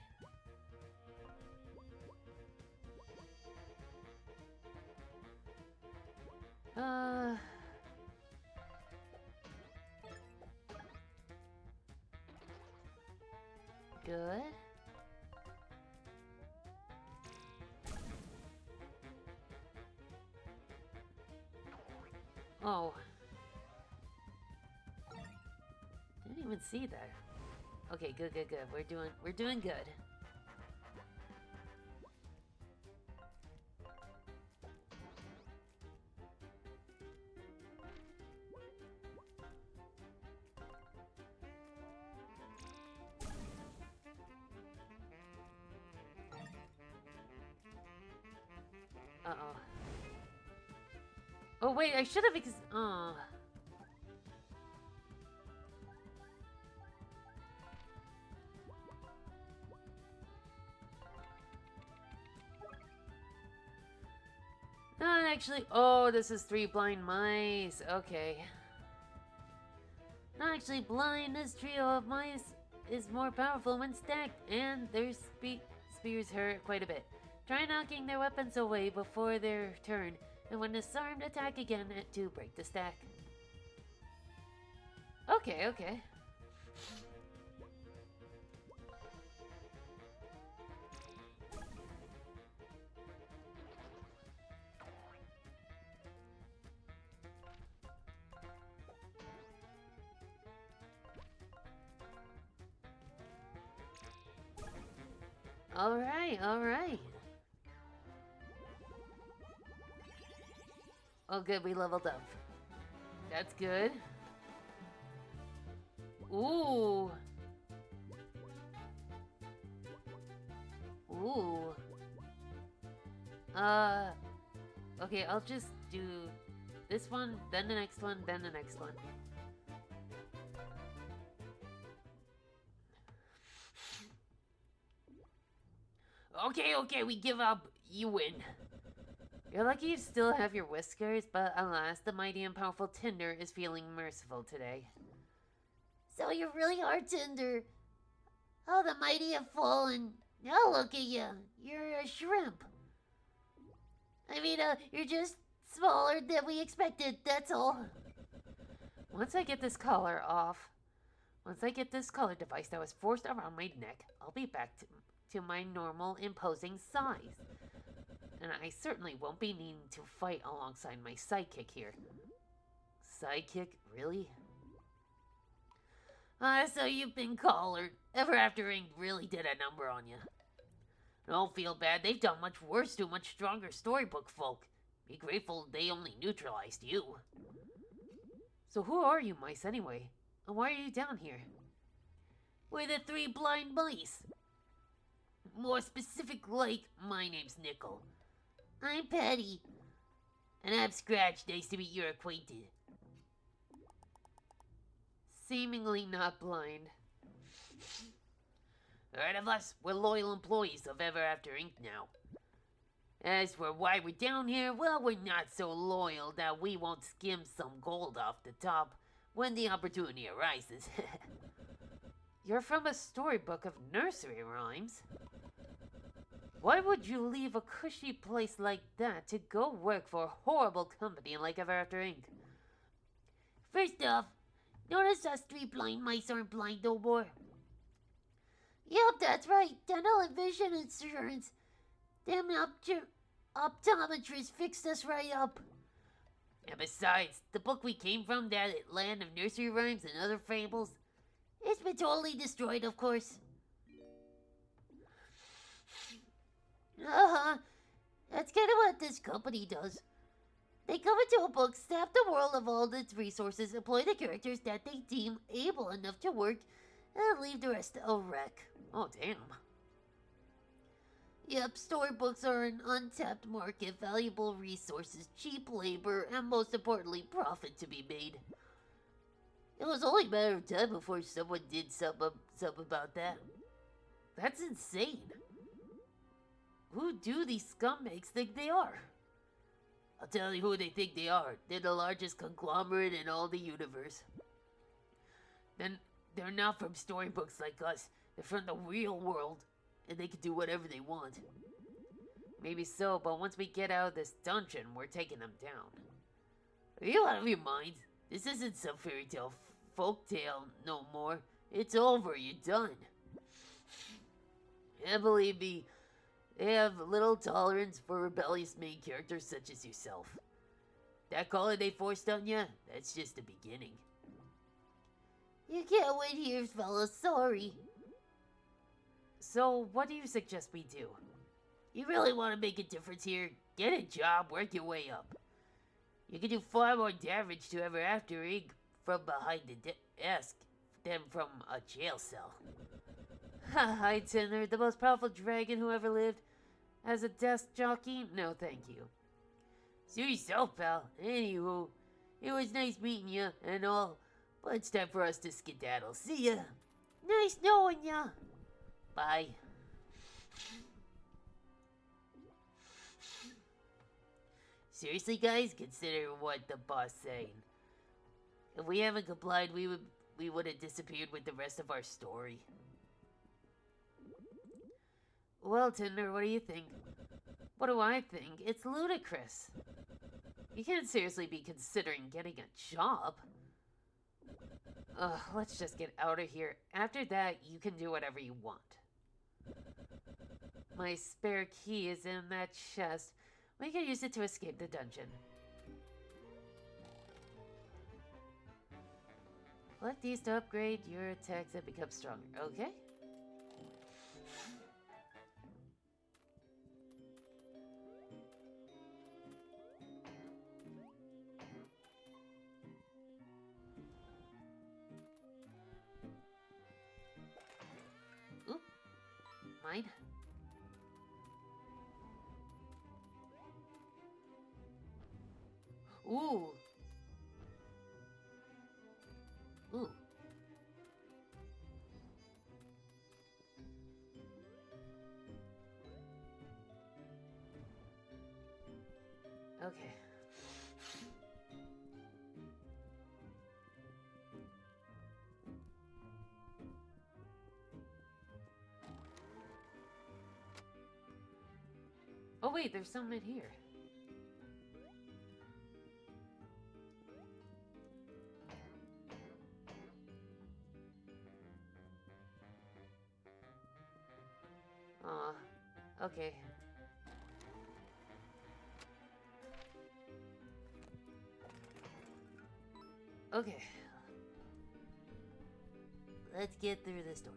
Good. Oh. Didn't even see that. Okay, good, good, good. We're doing good. Uh-oh. Oh, wait, I should have oh. Not actually. Oh, this is 3 blind mice. Okay. Not actually blind. This trio of mice is more powerful when stacked, and their spears hurt quite a bit. Try knocking their weapons away before their turn, and when disarmed, attack again to break the stack. Okay, okay. Alright, alright. Oh good, we leveled up. That's good. Ooh. Ooh. Okay, I'll just do this one, then the next one, then the next one. Okay, okay, we give up. You win. You're lucky you still have your whiskers, but alas, the mighty and powerful Tinder is feeling merciful today. So you really are Tinder. Oh, the mighty have fallen. Now look at you. You're a shrimp. I mean, you're just smaller than we expected, that's all. Once I get this collar off, once I get this collar device that was forced around my neck, I'll be back to my normal imposing size. And I certainly won't be needing to fight alongside my sidekick here. Sidekick? Really? So you've been collared. Ever After Ring really did a number on you. Don't feel bad. They've done much worse to much stronger storybook folk. Be grateful they only neutralized you. So who are you mice anyway? And why are you down here? We're the 3 blind mice. More specific like, my name's Nickel. I'm Patty. And I'm Scratch. Nice to meet your acquaintance. seemingly not blind. The right of us, we're loyal employees of Ever After Inc. now. As for why we're down here, well, we're not so loyal that we won't skim some gold off the top when the opportunity arises. You're from a storybook of nursery rhymes. Why would you leave a cushy place like that to go work for a horrible company like Ever After Inc.? First off, notice us three blind mice aren't blind no more. Yup, that's right. Dental and vision insurance. Them optometrists fixed us right up. And besides, the book we came from, that land of nursery rhymes and other fables, it's been totally destroyed, of course. That's kind of what this company does. They come into a book, sap the world of all its resources, employ the characters that they deem able enough to work, and leave the rest a wreck. oh damn. Yep, storybooks are an untapped market, valuable resources, cheap labor, and most importantly, profit to be made. It was only a matter of time before someone did something about that. That's insane. Who do these scumbags think they are? I'll tell you who they think they are. They're the largest conglomerate in all the universe. Then they're not from storybooks like us. They're from the real world, and they can do whatever they want. Maybe so, but once we get out of this dungeon, we're taking them down. Are you out of your mind? This isn't some fairy tale folk tale no more. It's over. You're done. And believe me, they have little tolerance for rebellious main characters such as yourself. That calling they forced on you, that's just the beginning. You can't win here, fellas. Sorry. So, what do you suggest we do? You really want to make a difference here? Get a job, work your way up. You can do far more damage to Ever After Inc. from behind the desk than from a jail cell. Hi, Tinder, the most powerful dragon who ever lived. As a desk jockey? No, thank you. Suit yourself, pal. Anywho, it was nice meeting you and all, but it's time for us to skedaddle. See ya. Nice knowing ya. Bye. Seriously, guys, consider what the boss saying. If we haven't complied, we would have disappeared with the rest of our story. Well, Tinder, what do you think? What do I think? It's ludicrous. You can't seriously be considering getting a job. Let's just get out of here. After that, you can do whatever you want. My spare key is in that chest. We can use it to escape the dungeon. Collect these to upgrade your attacks and become stronger. Okay? Oop. Mine. Ooh. Ooh. Okay. Oh wait, there's something in here. Okay. Okay. Let's get through this door.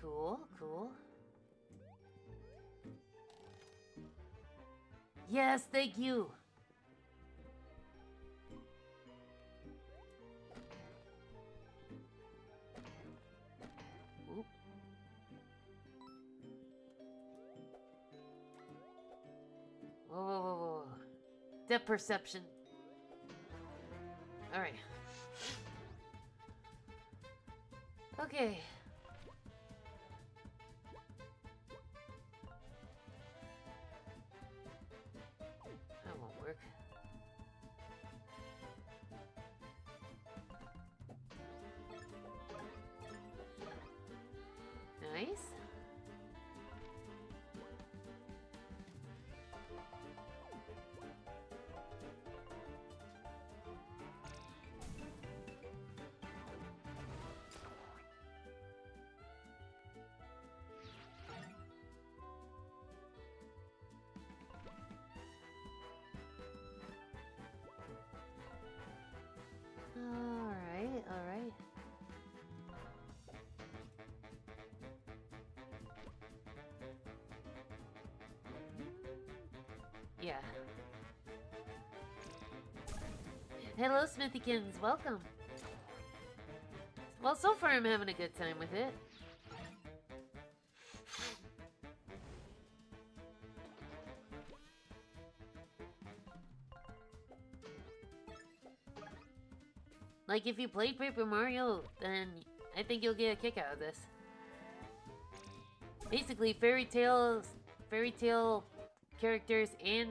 Cool, cool. Yes, thank you. depth perception. Alright. Okay. That won't work. Nice. Alright, alright. Yeah. Hello, Smithykins. Welcome. Well, so far I'm having a good time with it. Like, if you played Paper Mario, then I think you'll get a kick out of this. Basically, fairy tale characters and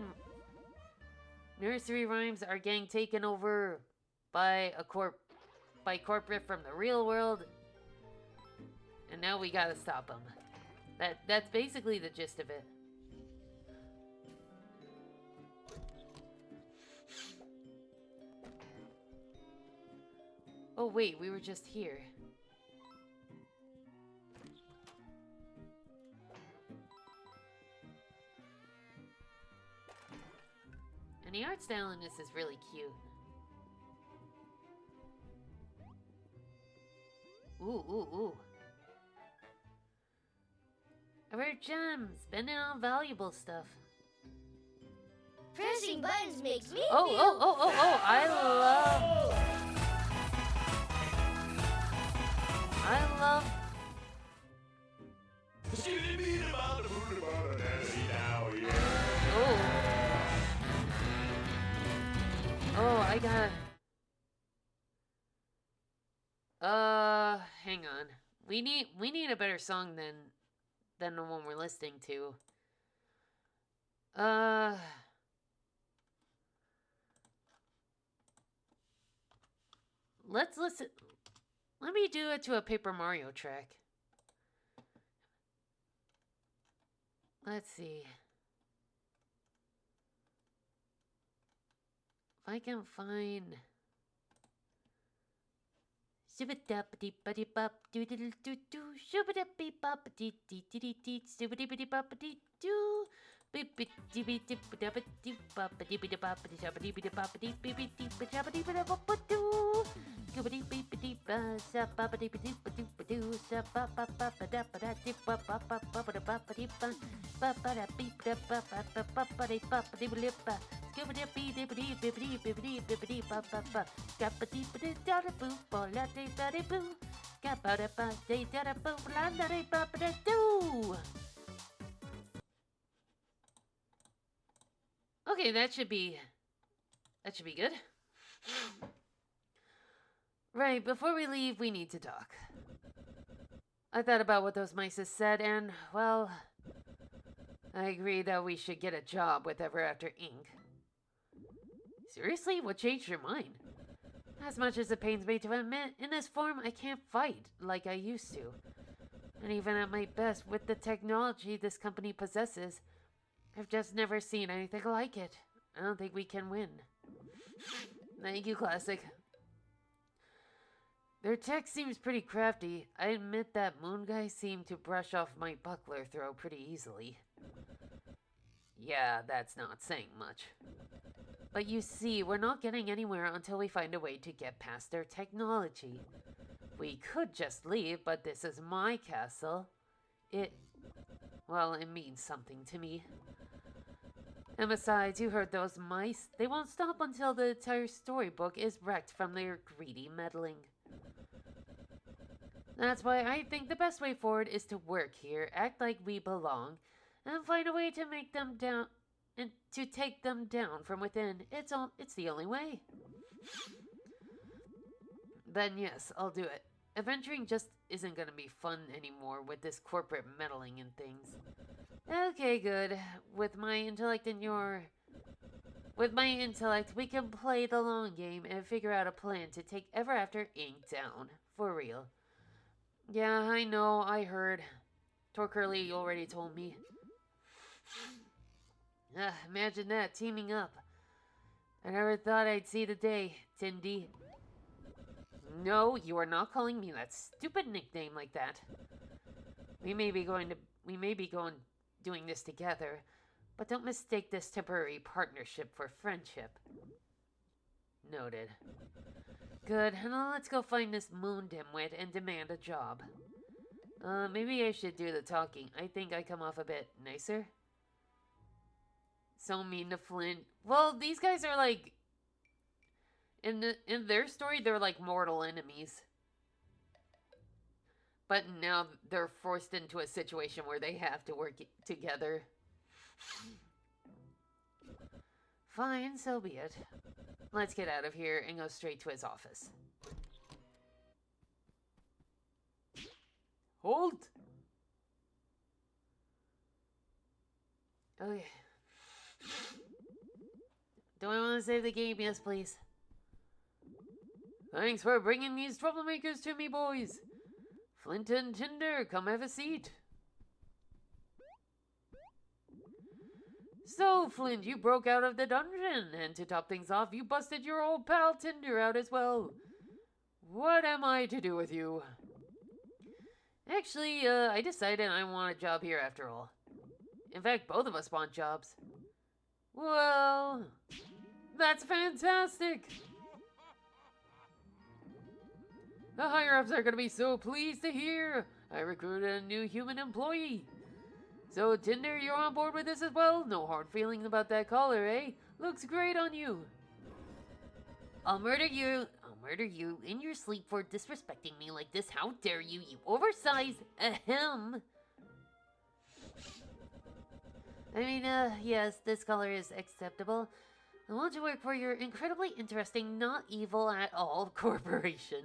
nursery rhymes are getting taken over by corporate from the real world, and now we gotta stop them. That's basically the gist of it. Oh wait, we were just here. And the art style in this is really cute. Ooh, ooh, ooh. A rare gem, spending on valuable stuff. Pressing buttons makes me Oh, feel... oh, I love... Oh. Oh, I got... hang on. We need a better song than the one we're listening to. Let's listen. Let me do it to a Paper Mario track. Let's see. If I can find... Okay, that should be good. Right, before we leave, we need to talk. I thought about what those mice said, and, well, I agree that we should get a job with Ever After Inc. Seriously? What changed your mind? As much as it pains me to admit, in this form I can't fight like I used to. And even at my best, with the technology this company possesses, I've just never seen anything like it. I don't think we can win. Thank you, Classic. Their tech seems pretty crafty. I admit that Moon Guy seemed to brush off my buckler throw pretty easily. Yeah, that's not saying much. But you see, we're not getting anywhere until we find a way to get past their technology. We could just leave, but this is my castle. Well, it means something to me. And besides, you heard those mice. They won't stop until the entire storybook is wrecked from their greedy meddling. That's why I think the best way forward is to work here, act like we belong, and find a way to make them and to take them down from within. It's the only way. Then yes, I'll do it. Adventuring just isn't gonna be fun anymore with this corporate meddling and things. Okay, good. With my intellect, we can play the long game and figure out a plan to take Ever After Inc. down. For real. Yeah, I know, I heard. Torcurly already told me. Imagine that, teaming up. I never thought I'd see the day, Tindy. No, you are not calling me that stupid nickname like that. We may be doing this together, but don't mistake this temporary partnership for friendship. Noted. Good, now let's go find this moon dimwit and demand a job. Maybe I should do the talking. I think I come off a bit nicer. So mean to Flint. Well, these guys are like... In their story, they're like mortal enemies. But now they're forced into a situation where they have to work together. Fine, so be it. Let's get out of here and go straight to his office. Hold! Okay. Do I want to save the game? Yes, please. Thanks for bringing these troublemakers to me, boys. Flint and Tinder, come have a seat. So, Flint, you broke out of the dungeon, and to top things off, you busted your old pal Tinder out as well. What am I to do with you? Actually, I decided I want a job here after all. In fact, both of us want jobs. Well, that's fantastic! The higher-ups are going to be so pleased to hear I recruited a new human employee. So, Tinder, you're on board with this as well? No hard feelings about that collar, eh? Looks great on you. I'll murder you in your sleep for disrespecting me like this. How dare you, you oversized ahem. I mean, yes, this color is acceptable. I want to work for your incredibly interesting, not evil at all corporation.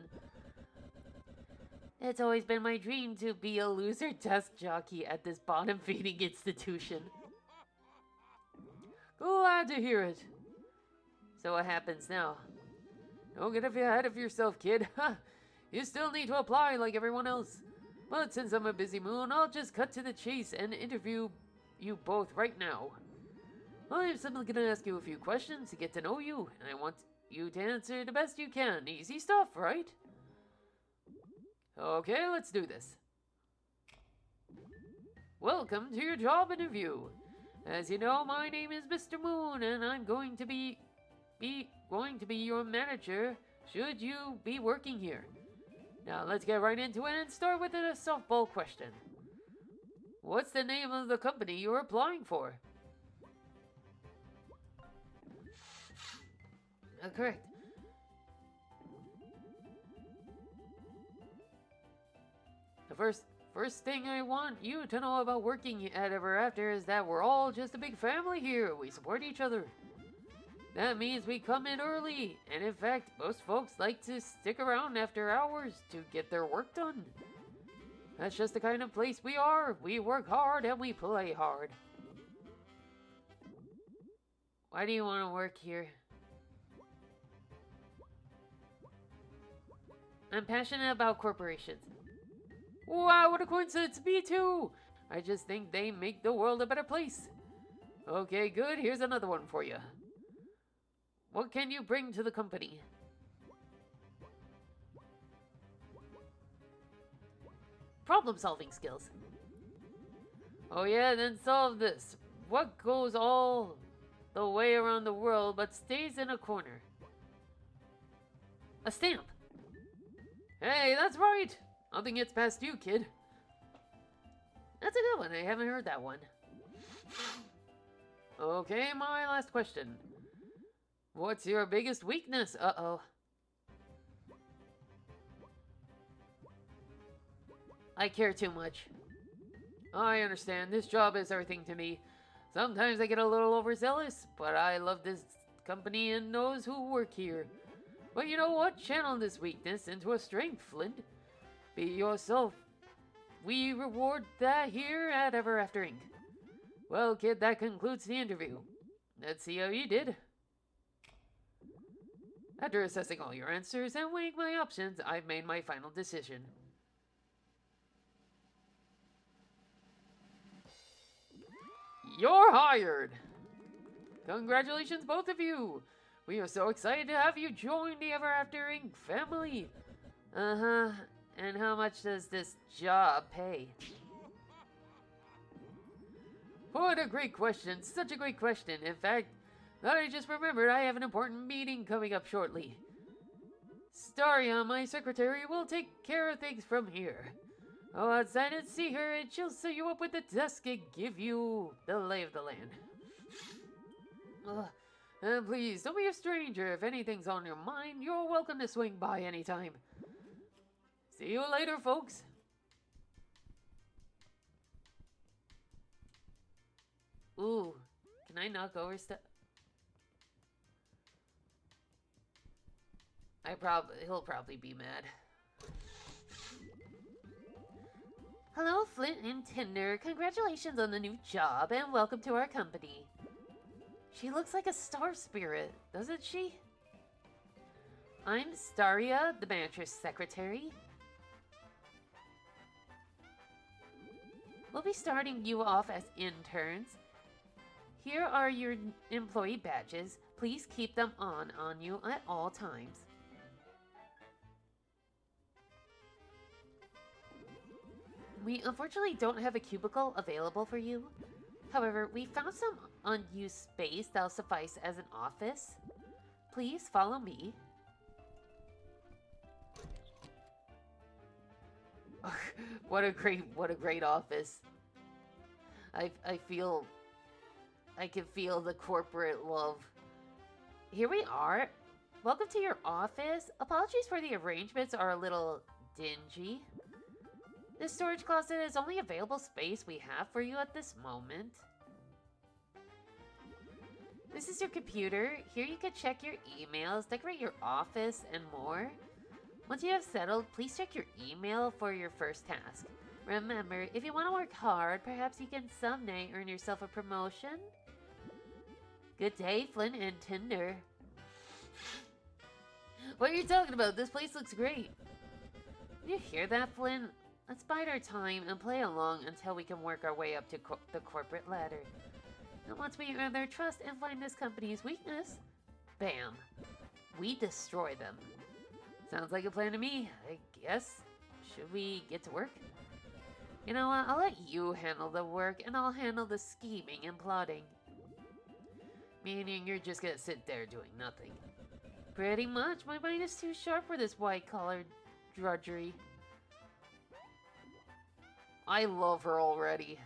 It's always been my dream to be a loser desk jockey at this bottom-feeding institution. Glad to hear it. So what happens now? Don't get ahead of yourself, kid. You still need to apply like everyone else. But since I'm a busy moon, I'll just cut to the chase and interview you both right now. I'm simply gonna ask you a few questions to get to know you, and I want you to answer the best you can. Easy stuff, right? Okay, let's do this. Welcome to your job interview. As you know, my name is Mr. Moon, and I'm going to be your manager should you be working here. Now let's get right into it and start with a softball question. What's the name of the company you're applying for? Correct. The first thing I want you to know about working at Ever After is that we're all just a big family here. We support each other. That means we come in early, and in fact, most folks like to stick around after hours to get their work done. That's just the kind of place we are. We work hard and we play hard. Why do you want to work here? I'm passionate about corporations. Wow, what a coincidence! Me too! I just think they make the world a better place. Okay, good. Here's another one for you. What can you bring to the company? Problem-solving skills. Oh yeah, then solve this. What goes all the way around the world but stays in a corner? A stamp. Hey, that's right! Nothing gets past you, kid. That's a good one. I haven't heard that one. Okay, my last question. What's your biggest weakness? Uh-oh. I care too much. I understand. This job is everything to me. Sometimes I get a little overzealous, but I love this company and those who work here. But you know what? Channel this weakness into a strength, Flint. Be yourself. We reward that here at Ever After Inc. Well, kid, that concludes the interview. Let's see how you did. After assessing all your answers and weighing my options, I've made my final decision. You're hired! Congratulations, both of you! We are so excited to have you join the Ever After Inc. family. Uh-huh. And how much does this job pay? What a great question. Such a great question. In fact, I just remembered I have an important meeting coming up shortly. Staria, my secretary, will take care of things from here. Go outside and see her, and she'll set you up with the desk and give you the lay of the land. And please, don't be a stranger. If anything's on your mind, you're welcome to swing by anytime. See you later, folks. Ooh, can I knock over stuff? He'll probably be mad. Hello, Flint and Tinder. Congratulations on the new job and welcome to our company. She looks like a star spirit, doesn't she? I'm Staria, the manager's secretary. We'll be starting you off as interns. Here are your employee badges. Please keep them on you at all times. We unfortunately don't have a cubicle available for you. However, we found some unused space that'll suffice as an office. Please follow me. What a great office. I can feel the corporate love. Here we are. Welcome to your office. Apologies for the arrangements are a little dingy. This storage closet is only available space we have for you at this moment. This is your computer. Here you can check your emails, decorate your office, and more. Once you have settled, please check your email for your first task. Remember, if you want to work hard, perhaps you can someday earn yourself a promotion. Good day, Flint and Tinder. What are you talking about? This place looks great. Did you hear that, Flint? Let's bide our time and play along until we can work our way up to the corporate ladder. And once we earn their trust and find this company's weakness, bam, we destroy them. Sounds like a plan to me, I guess. Should we get to work? You know what, I'll let you handle the work and I'll handle the scheming and plotting. Meaning you're just gonna sit there doing nothing. Pretty much, my mind is too sharp for this white-collar drudgery. I love her already.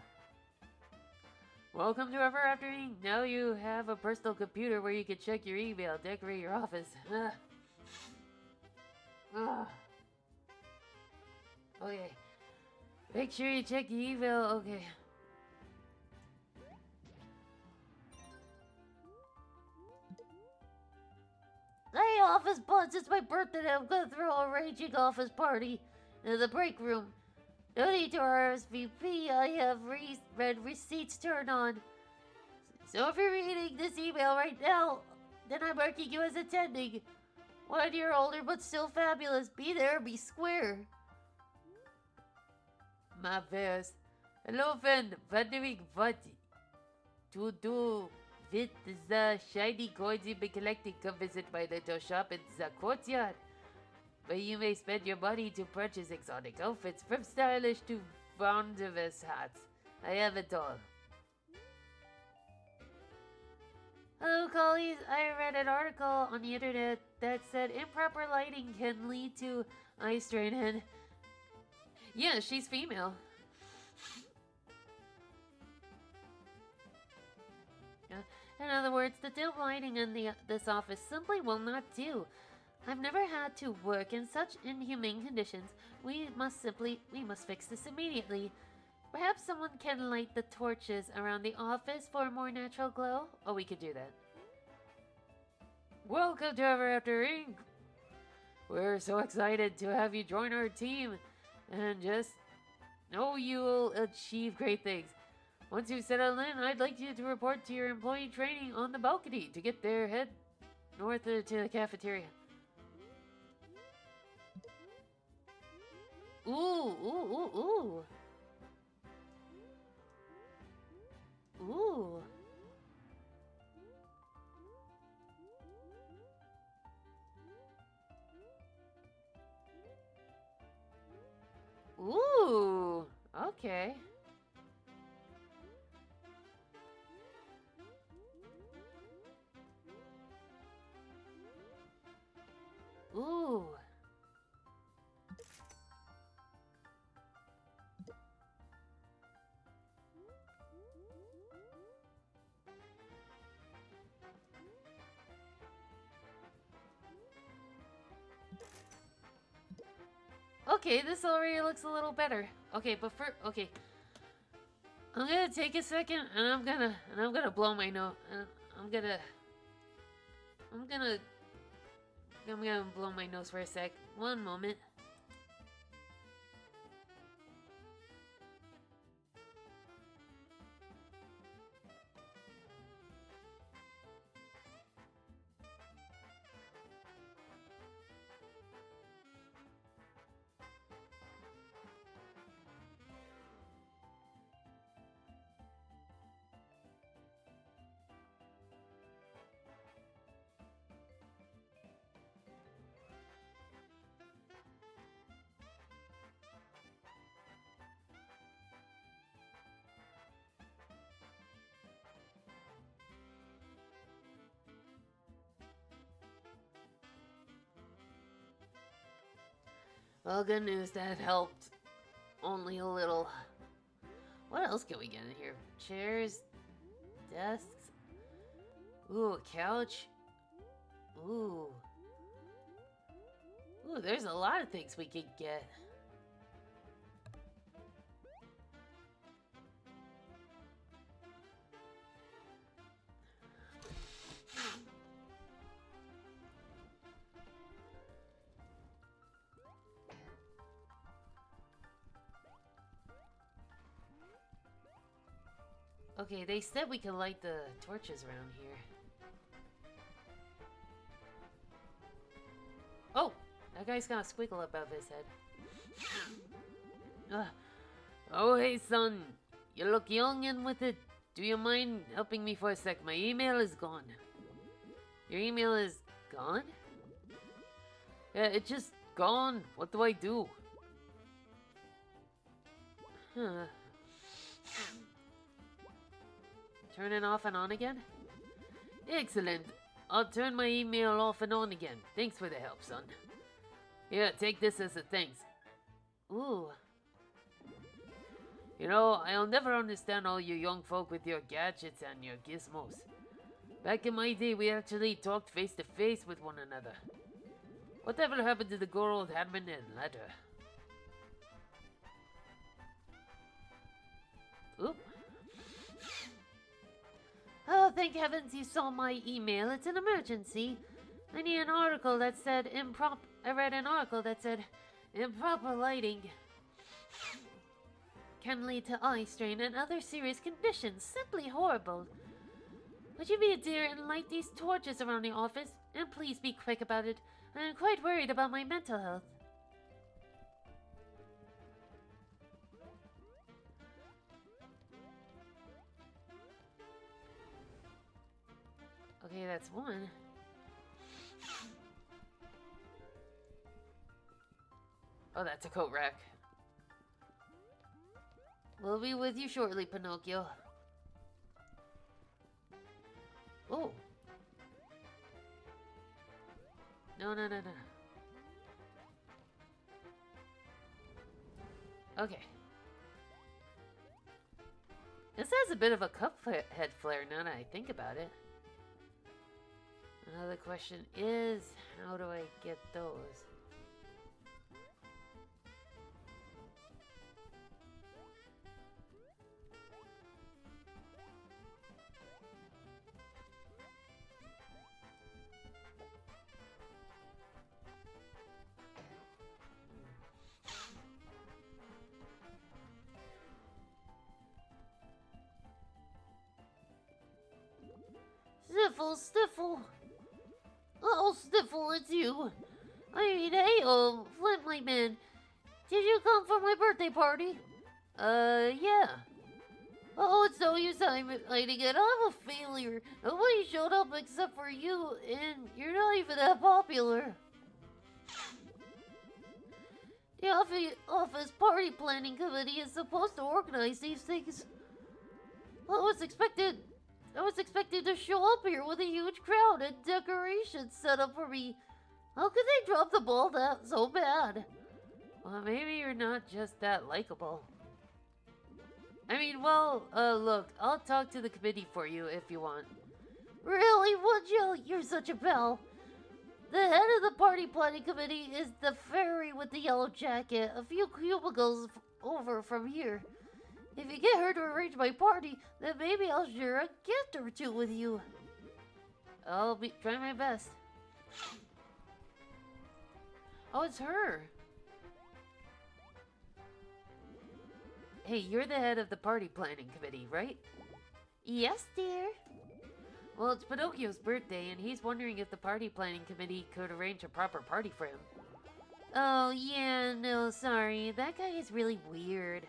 Welcome to Ever After Inc. Now you have a personal computer where you can check your email, decorate your office. Okay. Make sure you check your email. Okay. Hey, office buds, it's my birthday. I'm gonna throw a raging office party in the break room. No need to RSVP. I have red receipts turned on. So if you're reading this email right now, then I'm marking you as attending. 1 year older but still fabulous. Be there, be square. My best. Hello, friend. Wondering what to do with the shiny coins you've been collecting? Come visit my little shop in the courtyard, where you may spend your money to purchase exotic outfits, from stylish to bountiful hats. I have it all. Hello, colleagues. I read an article on the internet that said improper lighting can lead to eye strain and... Yeah, she's female. In other words, the dim lighting in this office simply will not do. I've never had to work in such inhumane conditions. We must fix this immediately. Perhaps someone can light the torches around the office for a more natural glow? Oh, we could do that. Welcome to Ever After Inc. We're so excited to have you join our team and just know you'll achieve great things. Once you settle in, I'd like you to report to your employee training on the balcony. To get there, head north to the cafeteria. Ooh, ooh, ooh, ooh. Ooh. Ooh. Okay. Ooh. Okay, this already looks a little better. Okay, but okay. I'm gonna take a second and I'm gonna blow my nose. I'm gonna blow my nose for a sec. One moment. Well, good news, that helped. Only a little. What else can we get in here? Chairs? Desks? Ooh, a couch? Ooh. Ooh, there's a lot of things we could get. Okay, they said we could light the torches around here. Oh! That guy's got a squiggle above his head. Oh, hey, son. You look young and with it. Do you mind helping me for a sec? My email is gone. Your email is gone? Yeah, it's just gone. What do I do? Huh. Turn it off and on again? Excellent. I'll turn my email off and on again. Thanks for the help, son. Here, take this as a thanks. Ooh. You know, I'll never understand all you young folk with your gadgets and your gizmos. Back in my day, we actually talked face to face with one another. Whatever happened to the good old handwritten letter? Oop. Oh, thank heavens you saw my email. It's an emergency. I need an article that said I read an article that said improper lighting can lead to eye strain and other serious conditions. Simply horrible. Would you be a dear and light these torches around the office? And please be quick about it. I'm quite worried about my mental health. Okay, that's one. Oh, that's a coat rack. We'll be with you shortly, Pinocchio. Oh. No. Okay. This has a bit of a cup head flare now that I think about it. Another question is, how do I get those? Sniffle, Sniffle. Oh, Sniffle, it's you. I mean, hey, Flint, my man. Did you come for my birthday party? Yeah. Oh, it's no use I'm hiding it. I'm a failure. Nobody showed up except for you, and you're not even that popular. The office party planning committee is supposed to organize these things. I was expected to show up here with a huge crowd and decorations set up for me. How could they drop the ball that so bad? Well, maybe you're not just that likable. I mean, well, look, I'll talk to the committee for you if you want. Really, would you? You're such a pal. The head of the party planning committee is the fairy with the yellow jacket, a few cubicles over from here. If you get her to arrange my party, then maybe I'll share a gift or two with you. I'll try my best. Oh, it's her. Hey, you're the head of the party planning committee, right? Yes, dear. Well, it's Pinocchio's birthday, and he's wondering if the party planning committee could arrange a proper party for him. Oh, yeah, no, sorry. That guy is really weird.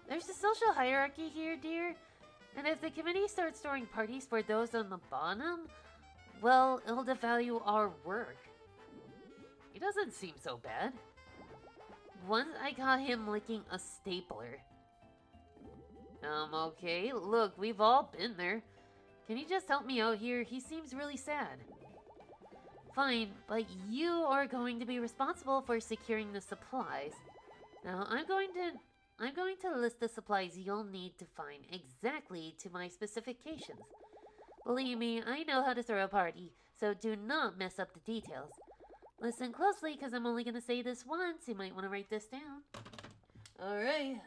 There's a social hierarchy here, dear. And if the committee starts throwing parties for those on the bottom, well, it'll devalue our work. He doesn't seem so bad. Once I caught him licking a stapler. Okay, look, we've all been there. Can you just help me out here? He seems really sad. Fine, but you are going to be responsible for securing the supplies. Now, I'm going to list the supplies you'll need to find exactly to my specifications. Believe me, I know how to throw a party, so do not mess up the details. Listen closely, because I'm only going to say this once. You might want to write this down. Alright.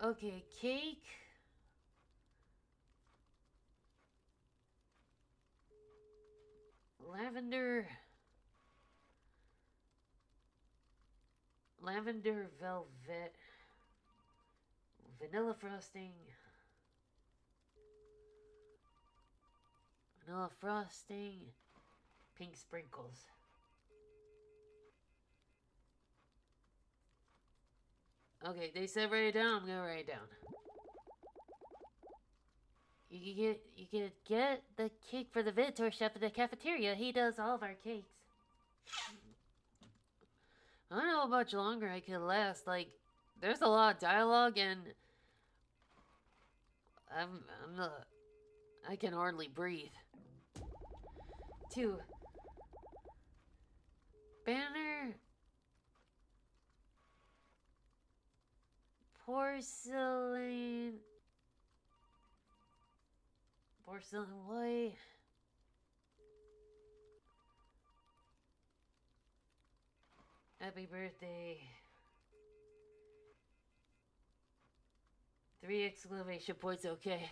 Okay, cake. Lavender velvet. Vanilla frosting. Vanilla frosting. Pink sprinkles. Okay, they said write it down. I'm gonna write it down. You can get the cake for the Vitor chef at the cafeteria. He does all of our cakes. I don't know how much longer I could last. Like, there's a lot of dialogue and I can hardly breathe. 2. Banner. Porcelain white. Happy birthday. 3 exclamation points, okay.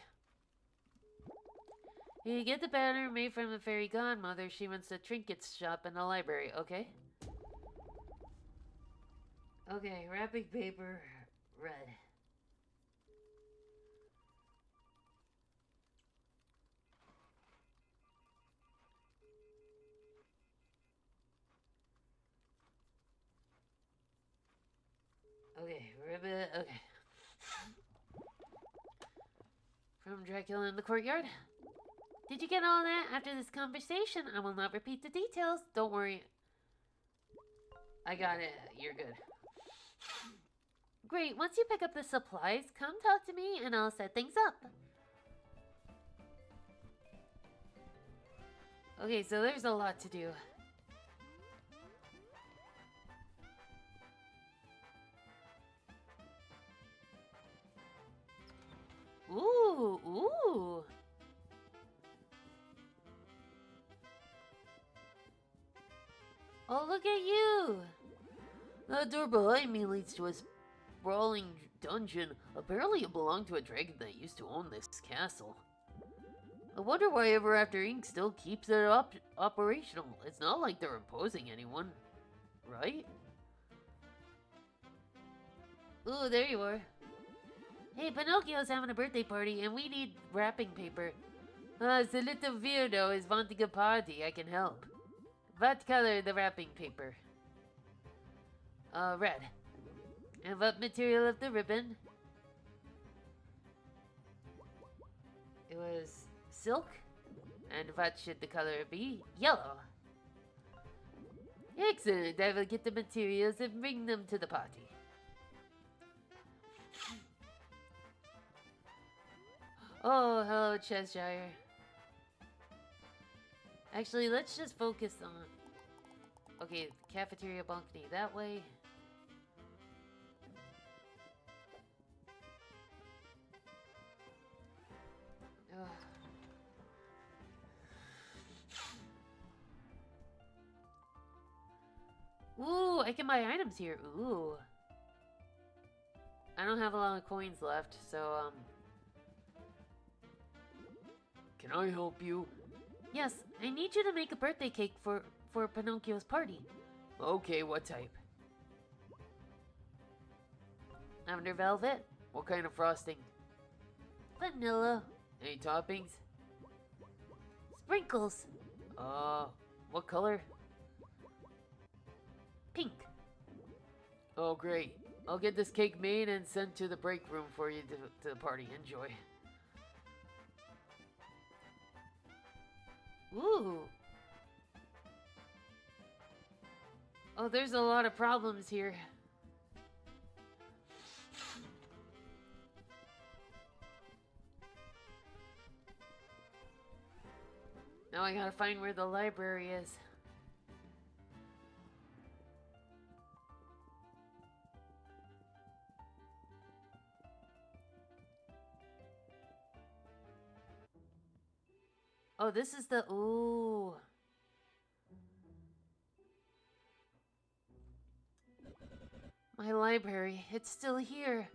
You get the banner made from the fairy godmother. She runs the trinkets shop in the library, okay? Okay, wrapping paper, red. Okay, ribbon, okay. From Dracula in the courtyard. Did you get all that after this conversation? I will not repeat the details. Don't worry. I got it. You're good. Great. Once you pick up the supplies, come talk to me and I'll set things up. Okay, so there's a lot to do. Ooh, ooh. Oh, look at you! The door behind me leads to a sprawling dungeon. Apparently it belonged to a dragon that used to own this castle. I wonder why Ever After Inc. still keeps it operational. It's not like they're imposing anyone, right? Ooh, there you are. Hey, Pinocchio's having a birthday party and we need wrapping paper. The little weirdo is wanting a party. I can help. What color the wrapping paper? Red. And what material of the ribbon? It was silk. And what should the color be? Yellow. Excellent. I will get the materials and bring them to the party. Oh, hello, Cheshire. Actually, let's just focus on... Okay, cafeteria balcony that way. Ugh. Ooh, I can buy items here. Ooh. I don't have a lot of coins left, so, Can I help you? Yes, I need you to make a birthday cake for Pinocchio's party. Okay, what type? Lavender velvet? What kind of frosting? Vanilla. Any toppings? Sprinkles. What color? Pink. Oh, great. I'll get this cake made and sent to the break room for you to the party. Enjoy. Ooh. Oh, there's a lot of problems here. Now I gotta find where the library is. Oh, this is the... Ooh. My library. It's still here.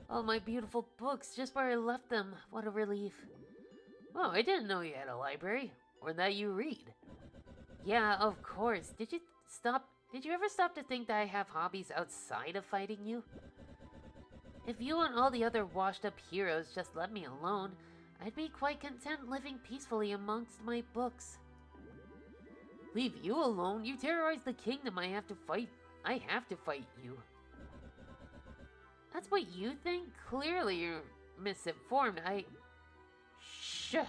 All my beautiful books, just where I left them. What a relief. Oh, I didn't know you had a library. Or that you read. Yeah, of course. Did you ever stop to think that I have hobbies outside of fighting you? If you and all the other washed-up heroes just let me alone, I'd be quite content living peacefully amongst my books. Leave you alone? You terrorize the kingdom. I have to fight you. That's what you think? Clearly you're misinformed. Shush.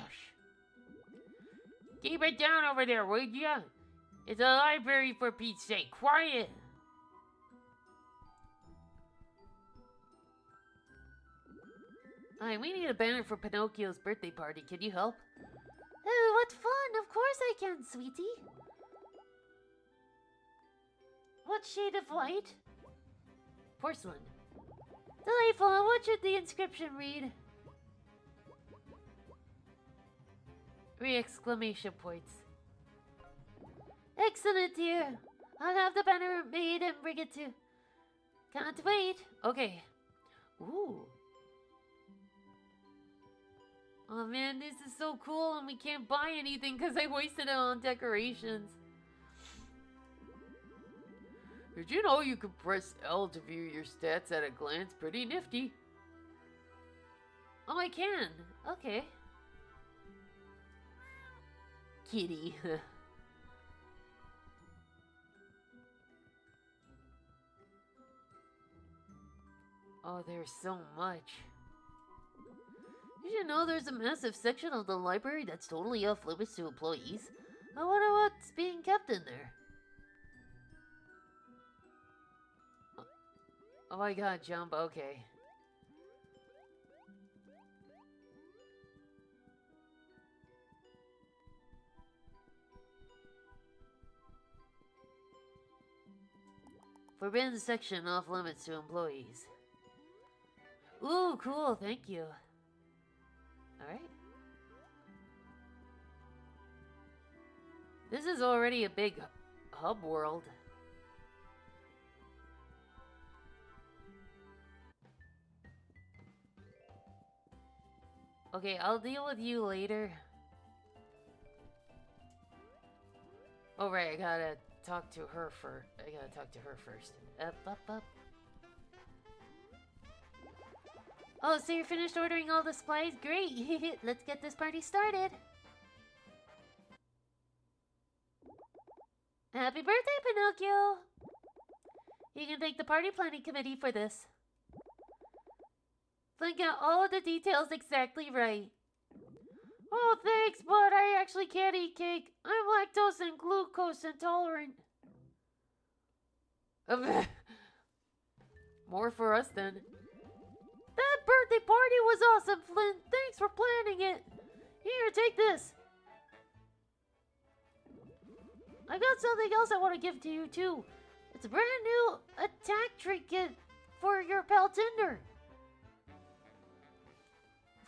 Keep it down over there, would ya? It's a library, for Pete's sake. Quiet. Hi, we need a banner for Pinocchio's birthday party. Can you help? Oh, what fun! Of course I can, sweetie. What shade of white? Porcelain. Delightful. What should the inscription read? 3 exclamation points. Excellent, dear. I'll have the banner made and bring it to... Can't wait. Okay. Ooh. Oh man, this is so cool and we can't buy anything because I wasted it on decorations. Did you know you can press L to view your stats at a glance? Pretty nifty. Oh, I can. Okay. Kitty. Oh, there's so much. Did you know there's a massive section of the library that's totally off limits to employees? I wonder what's being kept in there. Oh my god, jump, okay. Forbidden section off limits to employees. Ooh, cool, thank you. Alright. This is already a big hub world. Okay, I'll deal with you later. Oh right, I gotta talk to her first. Up. Oh, so you're finished ordering all the supplies? Great! Let's get this party started! Happy birthday, Pinocchio! You can thank the party planning committee for this. Flynn got all of the details exactly right. Oh, thanks, but I actually can't eat cake. I'm lactose and glucose intolerant. More for us then. That birthday party was awesome, Flynn. Thanks for planning it. Here, take this. I got something else I want to give to you, too. It's a brand new attack trinket for your pal Tinder.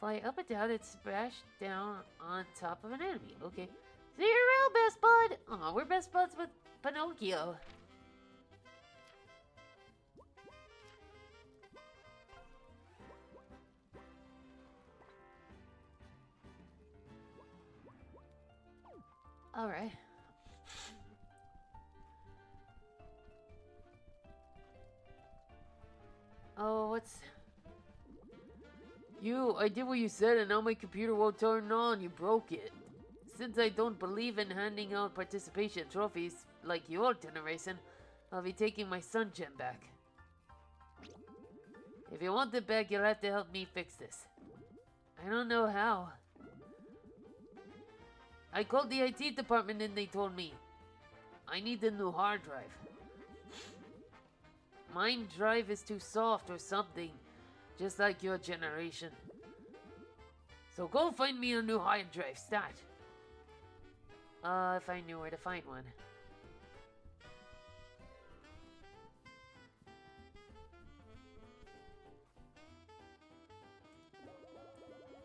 Fly up and down and smash down on top of an enemy. Okay. See you around, best bud. Aw, we're best buds with Pinocchio. Alright. Oh, what's... I did what you said and now my computer won't turn on. You broke it. Since I don't believe in handing out participation trophies like you all did in racing, I'll be taking my Sun Gem back. If you want it back, you'll have to help me fix this. I don't know how. I called the IT department and they told me I need a new hard drive. Mine drive is too soft or something, just like your generation. So go find me a new hard drive, stat. If I knew where to find one.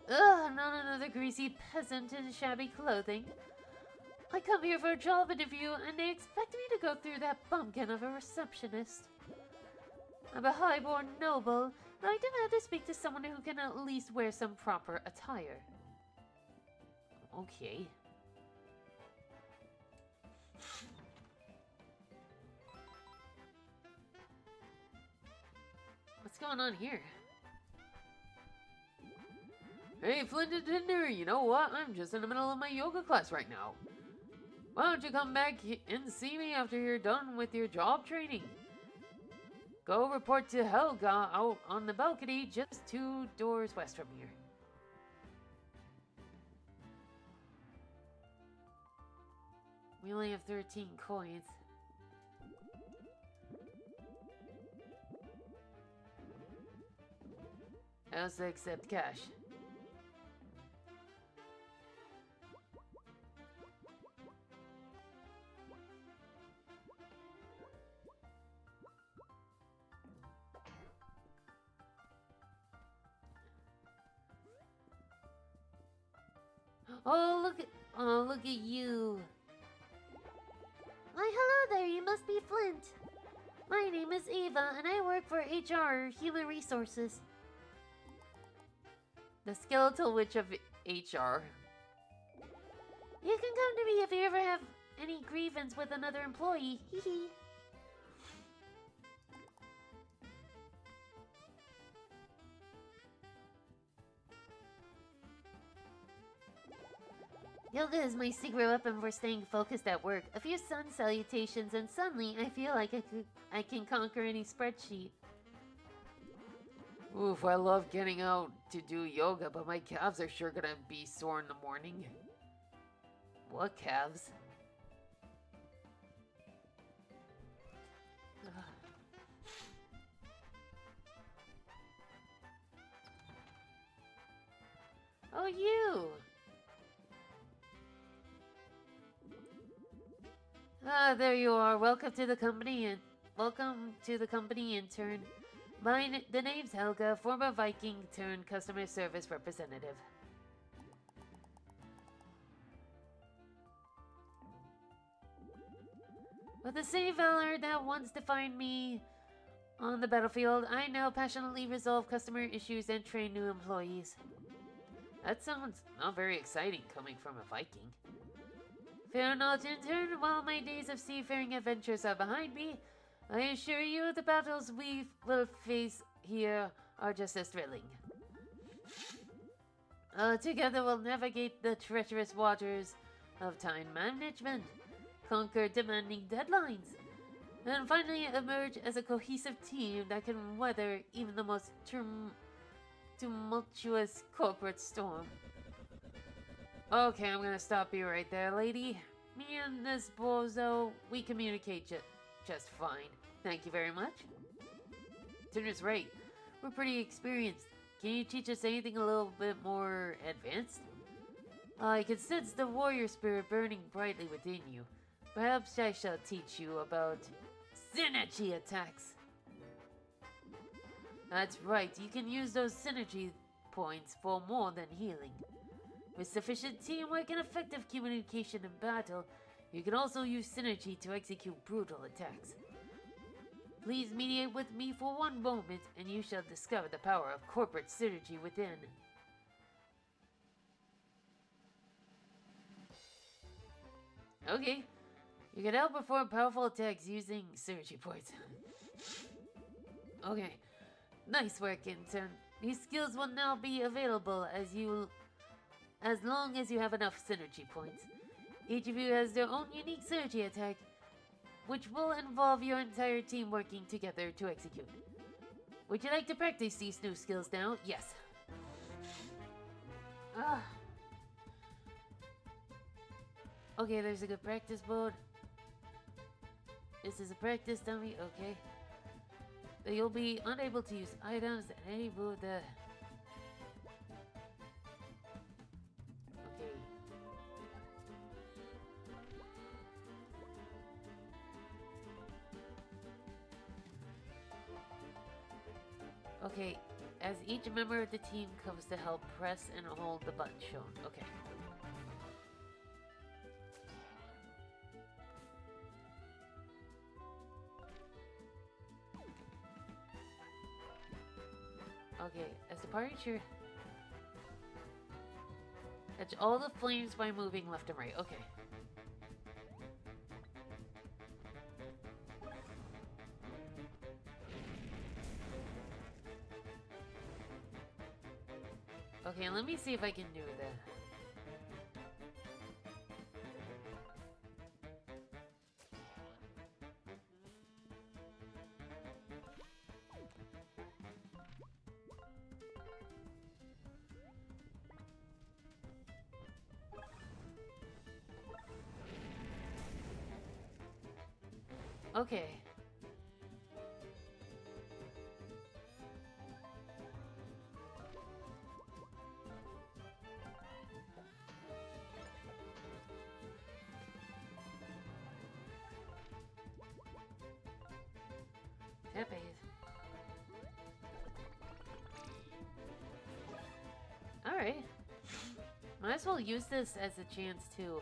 Ugh, not another greasy peasant in shabby clothing. I come here for a job interview and they expect me to go through that bumpkin of a receptionist. I'm a high-born noble, and I demand to speak to someone who can at least wear some proper attire. Okay. What's going on here? Hey, Flint and Tinder, you know what? I'm just in the middle of my yoga class right now. Why don't you come back and see me after you're done with your job training? Go report to Helga out on the balcony just 2 doors west from here. We only have 13 coins. I also accept cash. Oh, look at you. Why, hello there, you must be Flint. My name is Eva, and I work for HR, Human Resources. The skeletal witch of HR. You can come to me if you ever have any grievance with another employee. Hee hee. Yoga is my secret weapon for staying focused at work. A few sun salutations and suddenly I feel like I can conquer any spreadsheet. Oof, I love getting out to do yoga, but my calves are sure gonna be sore in the morning. What calves? Ugh. Oh, you! Ah, there you are. Welcome to the company intern. The name's Helga, former Viking turned customer service representative. With the same valor that once defined me on the battlefield, I now passionately resolve customer issues and train new employees. That sounds not very exciting coming from a Viking. Fear not, intern, while my days of seafaring adventures are behind me, I assure you the battles we will face here are just as thrilling. Together we'll navigate the treacherous waters of time management, conquer demanding deadlines, and finally emerge as a cohesive team that can weather even the most tumultuous corporate storm. Okay, I'm gonna stop you right there, lady. Me and this bozo, we communicate just fine. Thank you very much. Tinder's right. We're pretty experienced. Can you teach us anything a little bit more advanced? I can sense the warrior spirit burning brightly within you. Perhaps I shall teach you about synergy attacks. That's right, you can use those synergy points for more than healing. With sufficient teamwork and effective communication in battle, you can also use synergy to execute brutal attacks. Please mediate with me for one moment, and you shall discover the power of corporate synergy within. Okay. You can now perform powerful attacks using synergy points. Okay. Nice work, intern. These skills will now be available as long as you have enough synergy points. Each of you has their own unique synergy attack, which will involve your entire team working together to execute. Would you like to practice these new skills now? Yes. Okay, there's a good practice board. This is a practice dummy, okay. You'll be unable to use items at any booth. Okay. Okay, as each member of the team comes to help, press and hold the button shown. Okay. Okay, as a party, catch all the flames by moving left and right. Okay. Okay, let me see if I can do that. Okay. Tap Alright. Might as well use this as a chance to...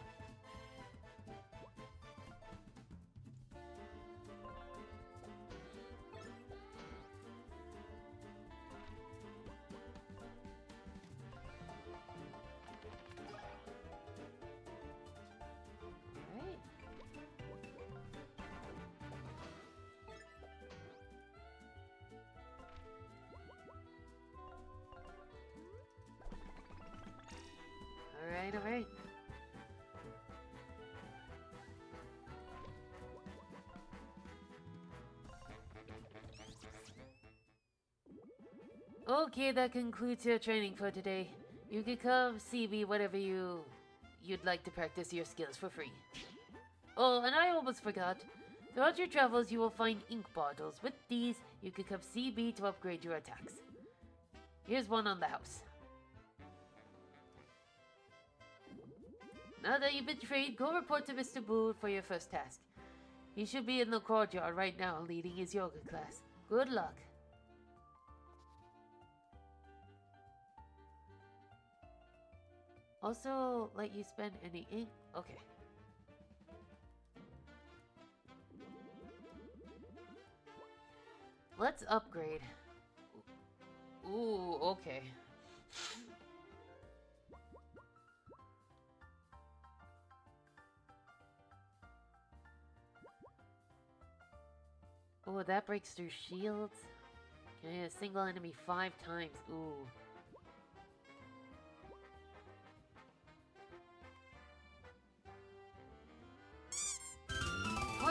Alright. Okay, that concludes your training for today. You can come see me whenever you'd like to practice your skills for free. Oh, and I almost forgot. Throughout your travels, you will find ink bottles. With these, you can come see me to upgrade your attacks. Here's one on the house. Now that you've been trained, go report to Mr. Boone for your first task. He should be in the courtyard right now leading his yoga class. Good luck. Also, let you spend any ink? Okay. Let's upgrade. Ooh, okay. Oh, that breaks through shields. Can hit a single enemy 5 times. Ooh.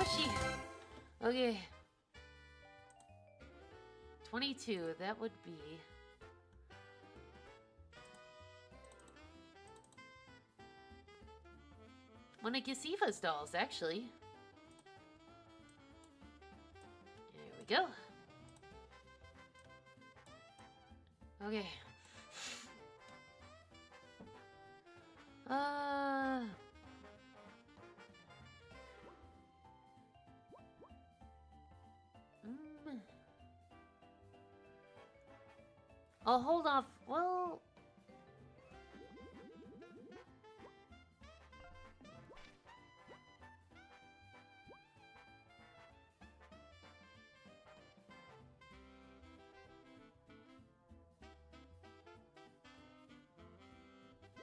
Yoshi! Okay. 22, that would be... one of Gasifa's dolls, actually. There we go. Okay. I'll hold off. Well,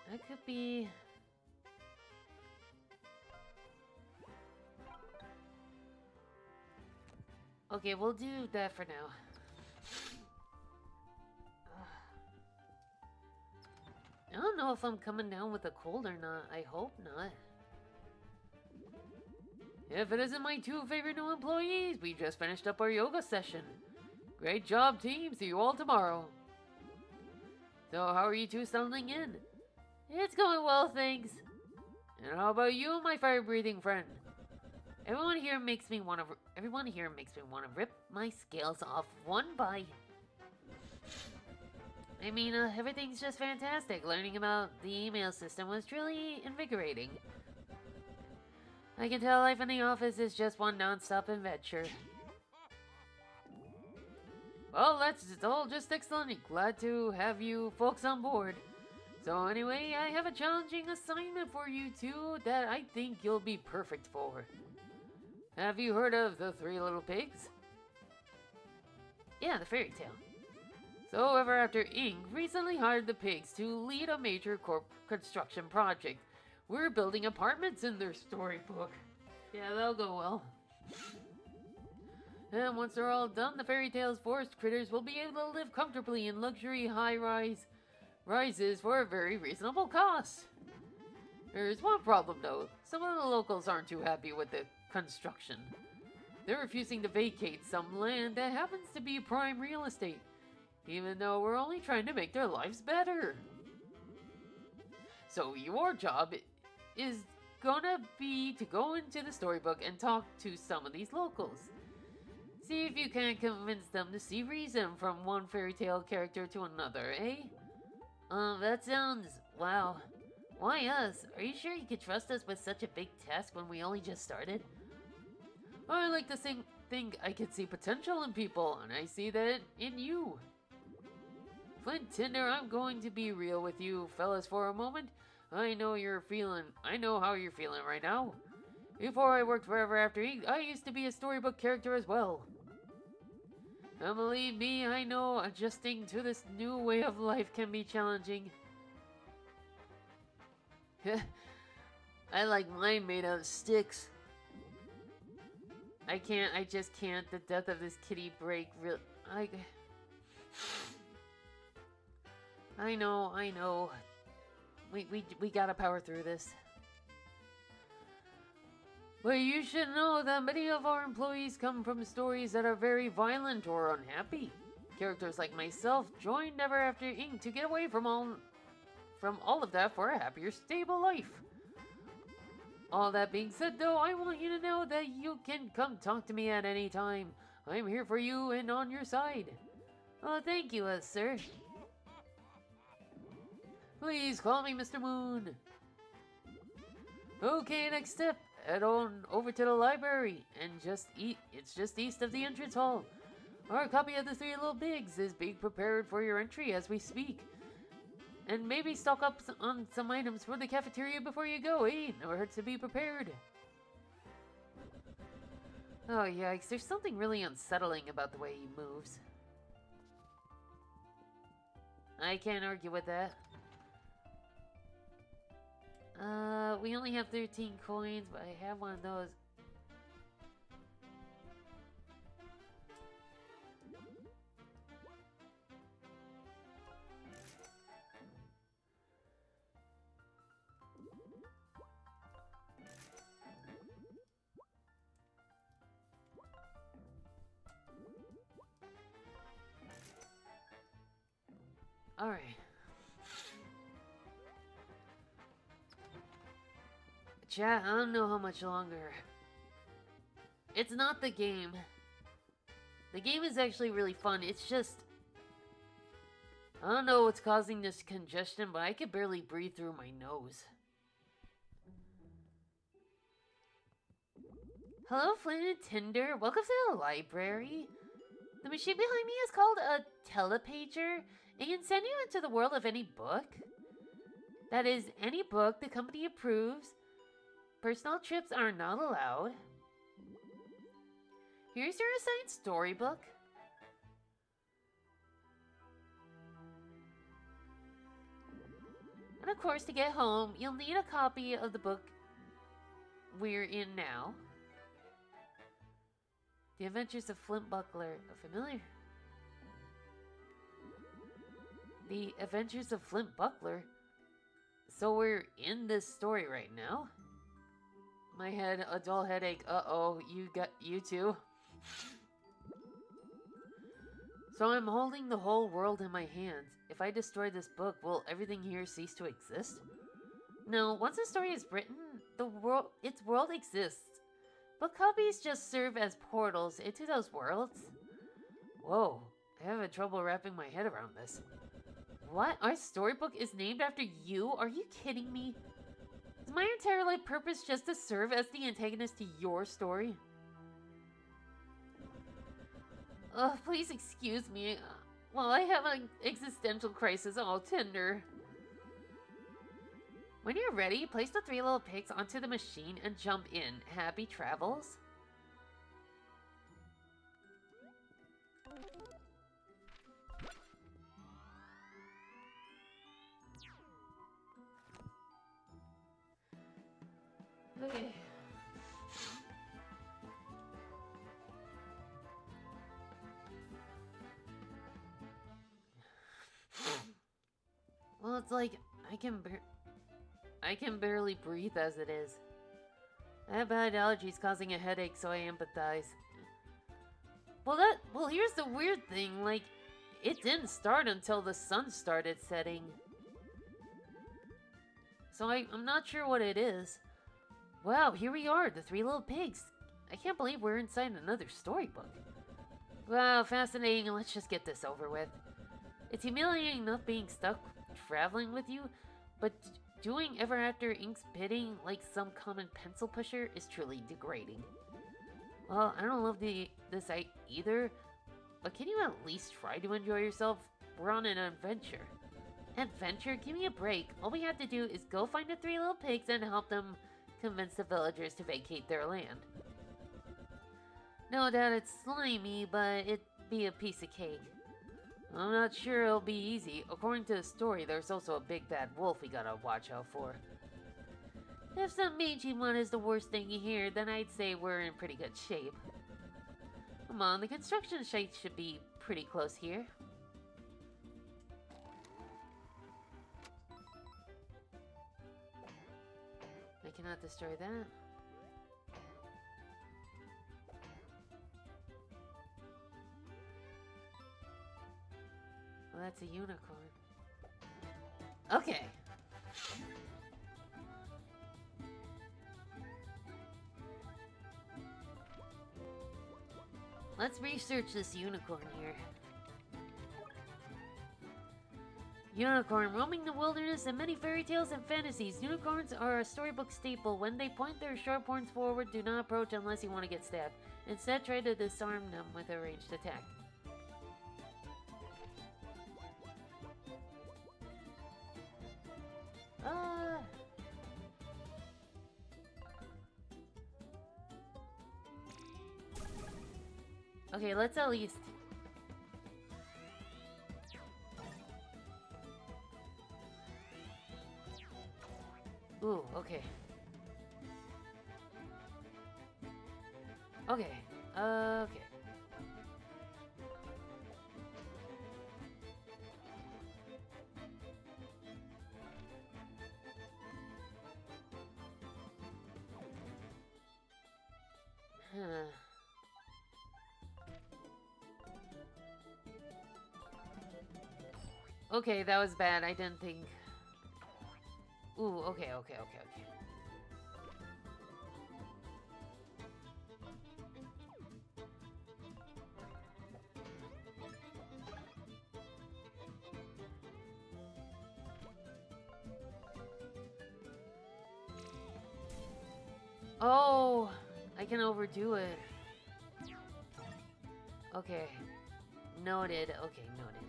that could be... okay, we'll do that for now. I don't know if I'm coming down with a cold or not. I hope not. If it isn't my two favorite new employees, we just finished up our yoga session. Great job, team. See you all tomorrow. So, how are you two settling in? It's going well, thanks. And how about you, my fire-breathing friend? Everyone here makes me want to rip my scales off one by... I mean, everything's just fantastic. Learning about the email system was truly invigorating. I can tell life in the office is just one non-stop adventure. Well, that's all just excellent. Glad to have you folks on board. So anyway, I have a challenging assignment for you two that I think you'll be perfect for. Have you heard of the Three Little Pigs? Yeah, the fairy tale. So, Ever After Inc. recently hired the pigs to lead a major construction project. We're building apartments in their storybook. Yeah, that'll go well. And once they're all done, the fairy tale's forest critters will be able to live comfortably in luxury high-rises for a very reasonable cost. There's one problem though. Some of the locals aren't too happy with the construction. They're refusing to vacate some land that happens to be prime real estate, even though we're only trying to make their lives better. So your job is gonna be to go into the storybook and talk to some of these locals. See if you can convince them to see reason from one fairy tale character to another, eh? That sounds... wow. Why us? Are you sure you could trust us with such a big task when we only just started? I like to think I could see potential in people, and I see that in you. Flint Tinder, I'm going to be real with you fellas for a moment. I know how you're feeling right now. Before I worked for Ever After Inc., I used to be a storybook character as well. And believe me, I know adjusting to this new way of life can be challenging. I like mine made out of sticks. I just can't. The death of this kitty break I know. We gotta power through this. But you should know that many of our employees come from stories that are very violent or unhappy. Characters like myself joined Ever After Inc. to get away from all of that for a happier, stable life. All that being said though, I want you to know that you can come talk to me at any time. I'm here for you and on your side. Oh, thank you, sir. Please call me Mr. Moon. Okay, next step. Head on over to the library and it's just east of the entrance hall. Our copy of the Three Little Pigs is being prepared for your entry as we speak. And maybe stock up on some items for the cafeteria before you go, eh? Never hurts to be prepared. Oh yikes, there's something really unsettling about the way he moves. I can't argue with that. We only have 13 coins, but I have one of those. Alright. Chat, I don't know how much longer. It's not the game. The game is actually really fun. It's just... I don't know what's causing this congestion, but I could barely breathe through my nose. Hello, Flynn and Tinder. Welcome to the library. The machine behind me is called a telepager. It can send you into the world of any book. That is, any book the company approves. Personal trips are not allowed. Here's your assigned storybook. And of course, to get home, you'll need a copy of the book we're in now. The Adventures of Flint Buckler. Familiar? The Adventures of Flint Buckler? So we're in this story right now? My head, a dull headache. Uh-oh, you too? So I'm holding the whole world in my hands. If I destroy this book, will everything here cease to exist? No, once a story is written, its world exists. But copies just serve as portals into those worlds. Whoa, I have trouble wrapping my head around this. What? Our storybook is named after you? Are you kidding me? Is my entire life purpose just to serve as the antagonist to your story? Please excuse me. Well, I have an existential crisis. Oh, Tinder. When you're ready, place the 3 little pigs onto the machine and jump in. Happy travels. Okay. Well, it's like I can barely breathe as it is. I have bad allergies causing a headache, so I empathize. Well, here's the weird thing, like, it didn't start until the sun started setting. So I'm not sure what it is. Wow, here we are, the 3 little pigs. I can't believe we're inside another storybook. Wow, fascinating, let's just get this over with. It's humiliating enough being stuck traveling with you, but doing Ever After Ink's bidding like some common pencil pusher is truly degrading. Well, I don't love this either, but can you at least try to enjoy yourself? We're on an adventure. Adventure? Give me a break. All we have to do is go find the 3 little pigs and help them convince the villagers to vacate their land. No doubt it's slimy, but it'd be a piece of cake. I'm not sure it'll be easy. According to the story, there's also a big bad wolf we gotta watch out for. If some mangy one is the worst thing you hear, then I'd say we're in pretty good shape. Come on, the construction site should be pretty close here. I cannot destroy that. Well, that's a unicorn. Okay. Let's research this unicorn here. Unicorn, roaming the wilderness and many fairy tales and fantasies. Unicorns are a storybook staple. When they point their sharp horns forward, do not approach unless you want to get stabbed. Instead, try to disarm them with a ranged attack. Okay, let's at least... Ooh, okay. Okay, okay. Huh. Okay, that was bad. I didn't think. Ooh, okay. Oh, I can overdo it. Okay. Noted. Okay, noted.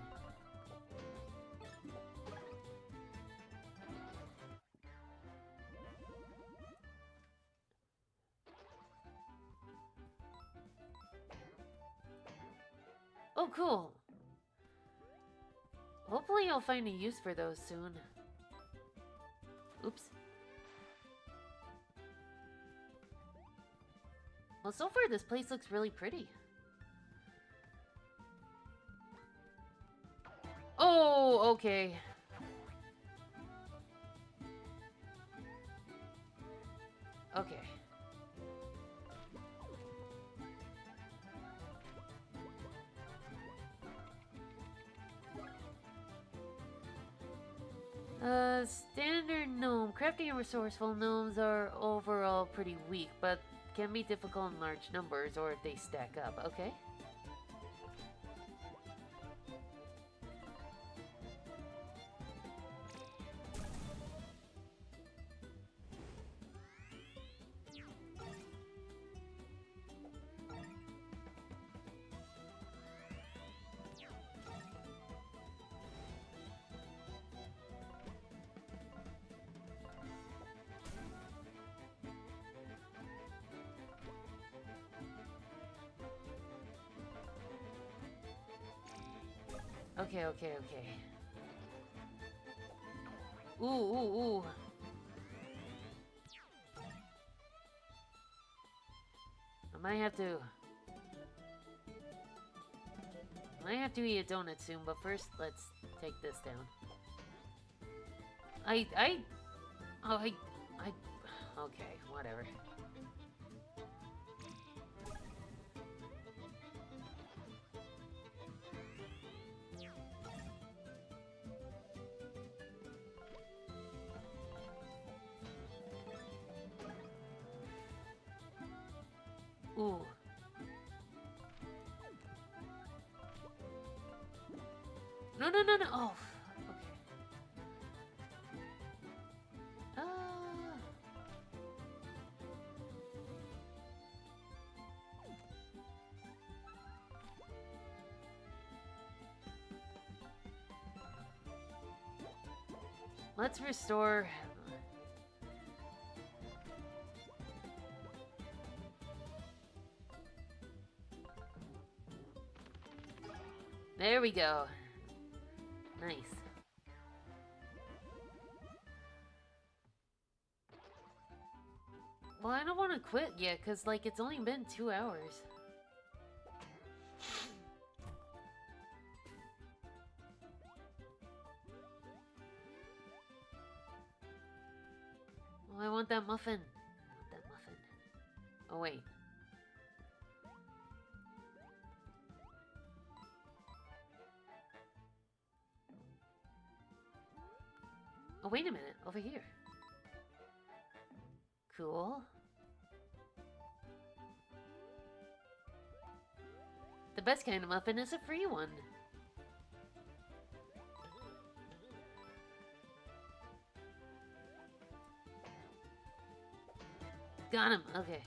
Oh, cool. Hopefully I'll find a use for those soon. Oops. Well, so far this place looks really pretty. Oh, okay. Okay. Standard gnome. Crafty and resourceful gnomes are overall pretty weak, but can be difficult in large numbers or if they stack up, okay? Okay. Ooh. I might have to eat a donut soon, but first let's take this down. Okay, whatever. Ooh. No. Oh, okay. Let's restore. There we go. Nice. Well, I don't want to quit yet, because, like, it's only been 2 hours. Oh, I want that muffin. Oh, wait. Oh, wait a minute. Over here. Cool. The best kind of muffin is a free one. Got him. Okay.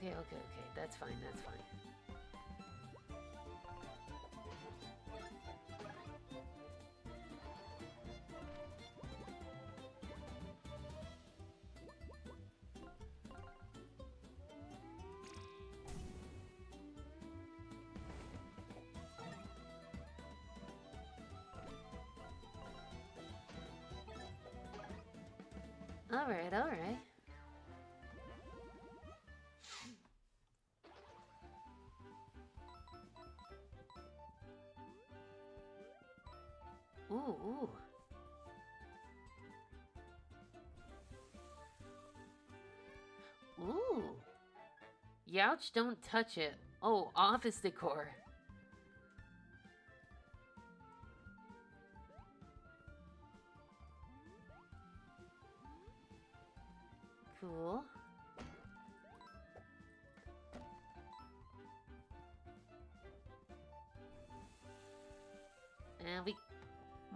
Okay. That's fine. Alright. Ooh. Ooh. Youch, don't touch it. Oh, office decor. Cool. And we...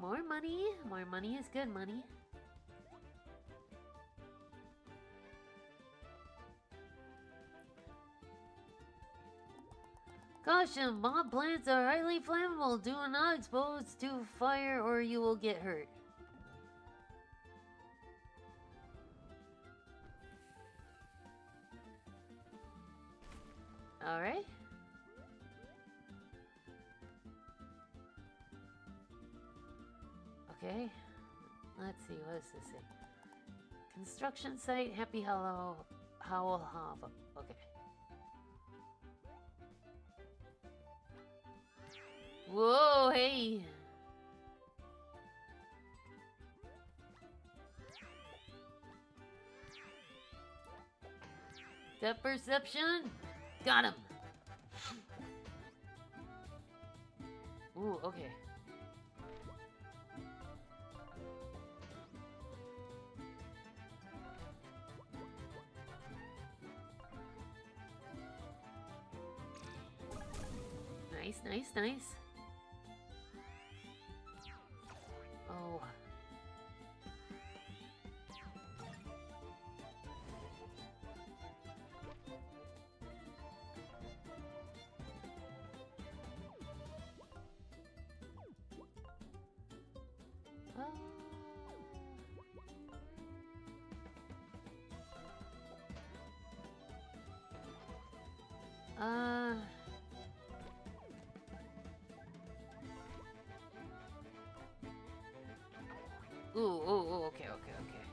More money. More money is good money. Caution, mob plants are highly flammable. Do not expose to fire or you will get hurt. Alright. Okay. Let's see, what does this say? Construction site, Happy Hollow, Howl Hava. Okay. Whoa, hey! Depth perception? Got him! Ooh, okay. Nice, nice, nice. Oh. Ooh, okay, okay, okay.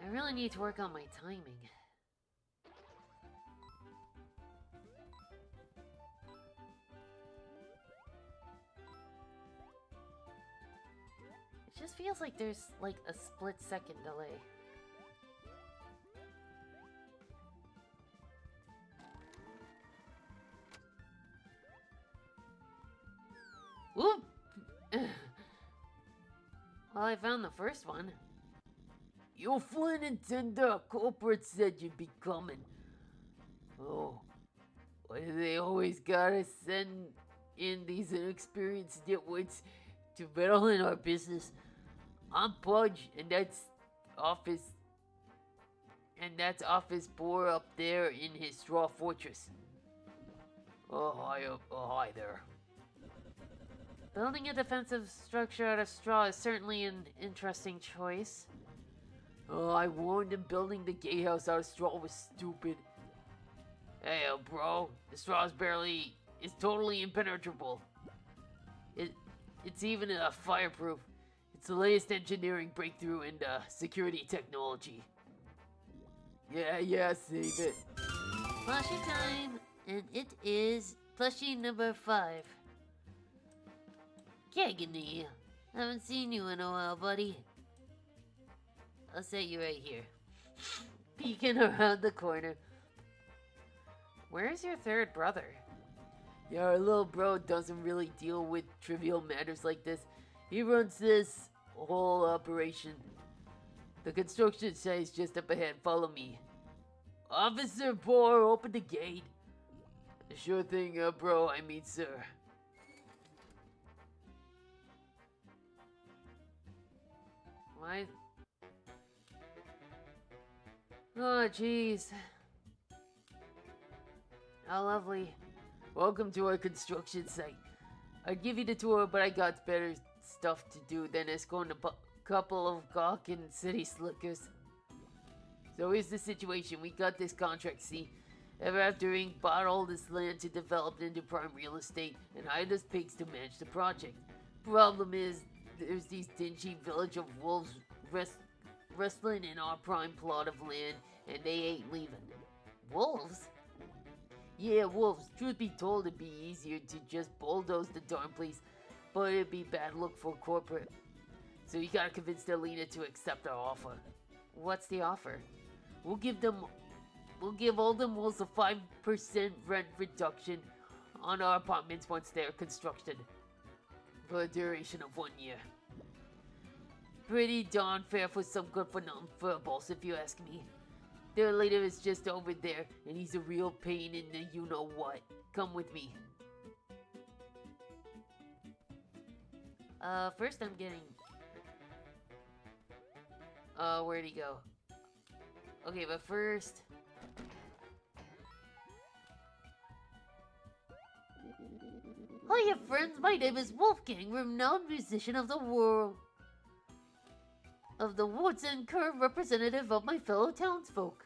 I really need to work on my timing. It just feels like there's like a split-second delay. Whoop! Well, I found the first one. Your Flynn and Tinder corporate said you'd be coming. Oh, why do they always gotta send in these inexperienced nitwits to meddle in our business? I'm Pudge, and that's Office 4 up there in his straw fortress. Oh, hi there. Building a defensive structure out of straw is certainly an interesting choice. Oh, I warned him building the gatehouse out of straw was stupid. Hey, bro, the straw is totally impenetrable. It's even fireproof. It's the latest engineering breakthrough in security technology. Yeah, save it. Plushie time, and it is plushie number 5. Kagani, haven't seen you in a while, buddy. I'll set you right here. Peeking around the corner. Where's your third brother? Yeah, our little bro doesn't really deal with trivial matters like this. He runs this whole operation. The construction site is just up ahead. Follow me. Officer Boar, open the gate. Sure thing, bro. I mean, sir. Why? Oh, jeez. How lovely. Welcome to our construction site. I'd give you the tour, but I got better stuff to do than escorting a couple of gawking city slickers. So here's the situation. We got this contract, see? Ever after Inc. bought all this land to develop into prime real estate and hired us pigs to manage the project. Problem is, there's these dingy village of wolves wrestling in our prime plot of land, and they ain't leaving. Wolves? Yeah, Wolves, truth be told, it'd be easier to just bulldoze the darn place, but it'd be bad look for corporate. So you gotta convince Delina to accept our offer. What's the offer? We'll give all the Wolves a 5% rent reduction on our apartments once they're constructed, for a duration of 1 year. Pretty darn fair for some good for nothing furballs, if you ask me. Their leader is just over there, and he's a real pain in the you-know-what. Come with me. First I'm getting... where'd he go? Okay, but first... Hiya, friends. My name is Wolfgang, renowned musician of the world. Of the woods and current representative of my fellow townsfolk.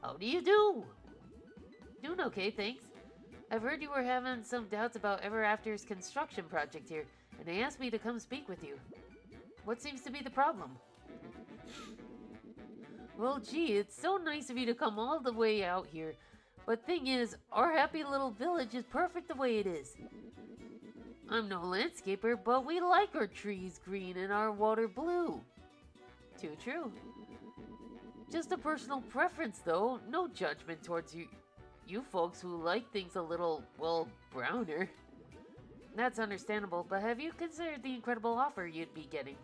How do you do? Doing okay, thanks. I've heard you were having some doubts about Ever After's construction project here, and they asked me to come speak with you. What seems to be the problem? Well, gee, it's so nice of you to come all the way out here. But thing is, our happy little village is perfect the way it is. I'm no landscaper, but we like our trees green and our water blue. Too true. Just a personal preference, though. No judgment towards you folks who like things a little, well, browner. That's understandable, but have you considered the incredible offer you'd be getting?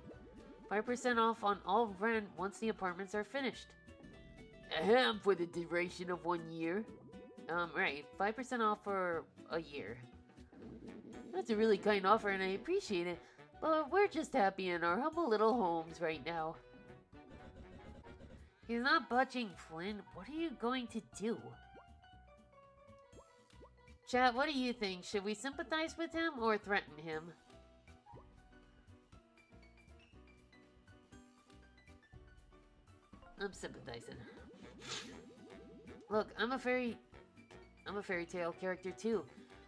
5% off on all rent once the apartments are finished. Ahem, for the duration of 1 year. Right, 5% off for a year. That's a really kind offer and I appreciate it, but we're just happy in our humble little homes right now. He's not budging, Flynn. What are you going to do? Chat, what do you think? Should we sympathize with him or threaten him? I'm sympathizing. Look, I'm a fairy tale character too,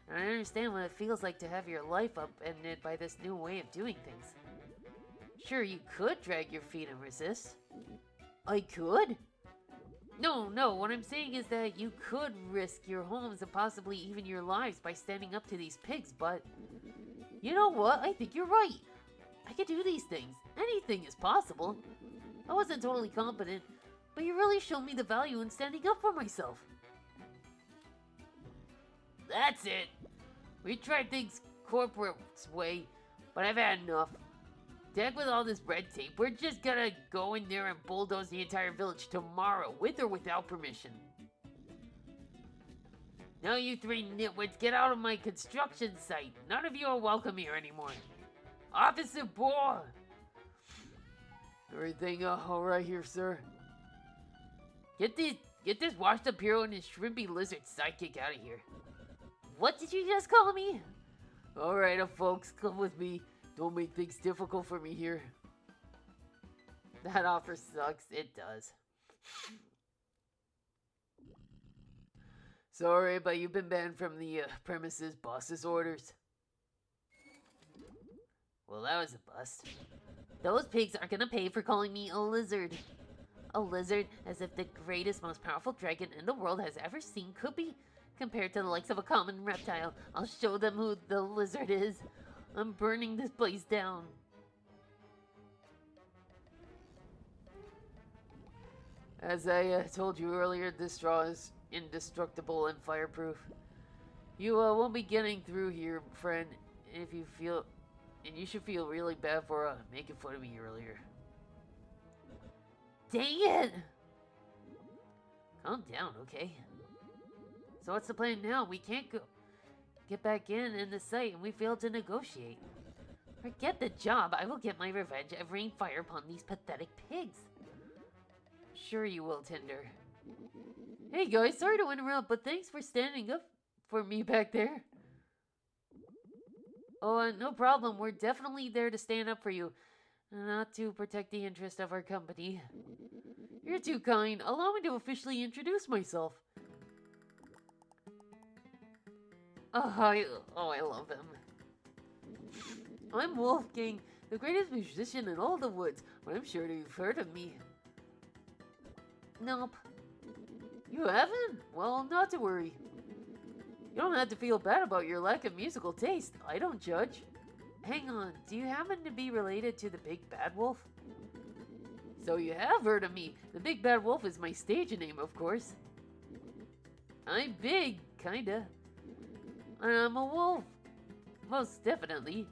and I understand what it feels like to have your life upended by this new way of doing things. Sure, you could drag your feet and resist. I could? No, what I'm saying is that you could risk your homes and possibly even your lives by standing up to these pigs, but... You know what? I think you're right. I could do these things. Anything is possible. I wasn't totally competent, but you really showed me the value in standing up for myself. That's it. We tried things corporate's way, but I've had enough. Deck with all this red tape, we're just gonna go in there and bulldoze the entire village tomorrow, with or without permission. Now you three nitwits, get out of my construction site. None of you are welcome here anymore. Officer Boar! Everything alright here, sir? Get this washed up hero and his shrimpy lizard sidekick out of here. What did you just call me? Alright, folks, come with me. Don't make things difficult for me here. That offer sucks. It does. Sorry, but you've been banned from the premises. Boss's orders. Well, that was a bust. Those pigs are gonna pay for calling me a lizard. A lizard, as if the greatest, most powerful dragon in the world has ever seen could be compared to the likes of a common reptile. I'll show them who the lizard is. I'm burning this place down. As I told you earlier, this straw is indestructible and fireproof. You won't be getting through here, friend, if you feel... And you should feel really bad for making fun of me earlier. Dang it! Calm down, okay? So what's the plan now? We can't get back in the site and we failed to negotiate. Forget the job. I will get my revenge and rain fire upon these pathetic pigs. Sure you will, Tinder. Hey guys, sorry to interrupt, but thanks for standing up for me back there. Oh, no problem. We're definitely there to stand up for you, not to protect the interest of our company. You're too kind. Allow me to officially introduce myself. I love him. I'm Wolfgang, the greatest musician in all the woods, but I'm sure you've heard of me. Nope. You haven't? Well, not to worry. You don't have to feel bad about your lack of musical taste. I don't judge. Hang on, do you happen to be related to the Big Bad Wolf? So you have heard of me. The Big Bad Wolf is my stage name, of course. I'm big, kinda. And I'm a wolf. Most definitely.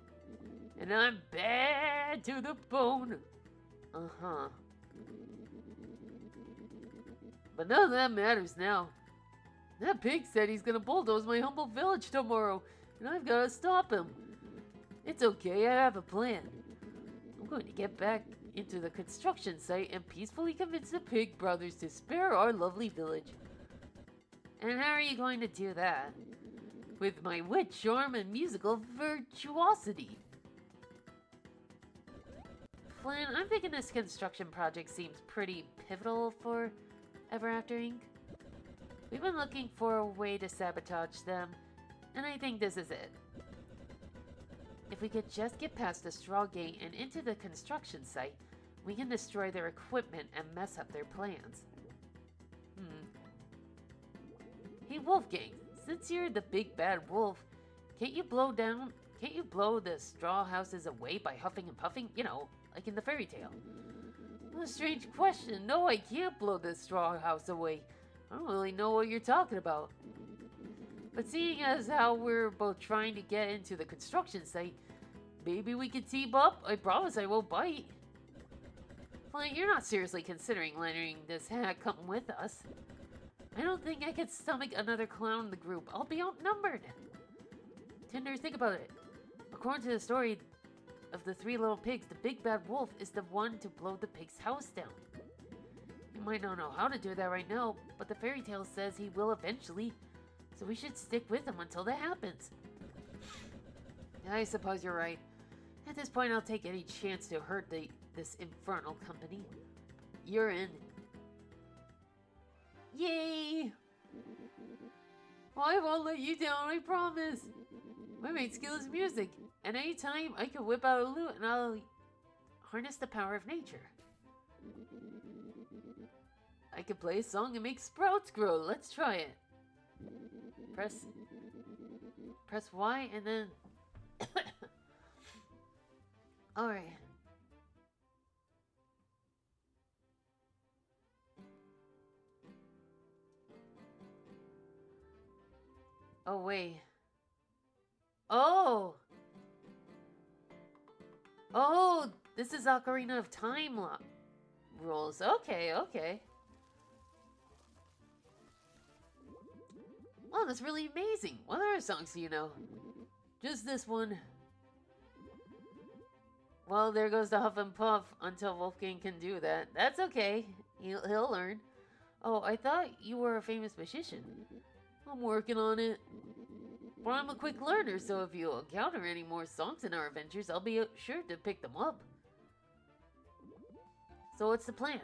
And I'm bad to the bone. Uh-huh. But none of that matters now. That pig said he's gonna bulldoze my humble village tomorrow, and I've gotta stop him. It's okay, I have a plan. I'm going to get back into the construction site and peacefully convince the Pig Brothers to spare our lovely village. And how are you going to do that? With my wit, charm, and musical virtuosity. Flynn, I'm thinking this construction project seems pretty pivotal for Ever After Inc. We've been looking for a way to sabotage them, and I think this is it. If we could just get past the straw gate and into the construction site, we can destroy their equipment and mess up their plans. Hey Wolfgang, since you're the big bad wolf, can't you blow the straw houses away by huffing and puffing? You know, like in the fairy tale. What a strange question. No, I can't blow the straw house away. I don't really know what you're talking about. But seeing as how we're both trying to get into the construction site, maybe we could team up? I promise I won't bite. Well, you're not seriously considering lending this hat come with us. I don't think I could stomach another clown in the group. I'll be outnumbered. Tinder, think about it. According to the story of the three little pigs, the big bad wolf is the one to blow the pig's house down. You might not know how to do that right now, but the fairy tale says he will eventually, so we should stick with him until that happens. I suppose you're right. At this point, I'll take any chance to hurt this infernal company. You're in. Yay! Well, I won't let you down, I promise. My main skill is music, and anytime I can whip out a lute and I'll harness the power of nature. I can play a song and make sprouts grow. Let's try it. Press Y and then... Alright. Oh, wait. Oh! Oh, this is Ocarina of Time rules. Okay, okay. Oh, that's really amazing. What other songs do you know? Just this one. Well, there goes the Huff and Puff until Wolfgang can do that. That's okay. He'll learn. Oh, I thought you were a famous musician. I'm working on it. But I'm a quick learner, so if you encounter any more songs in our adventures, I'll be sure to pick them up. So what's the plan?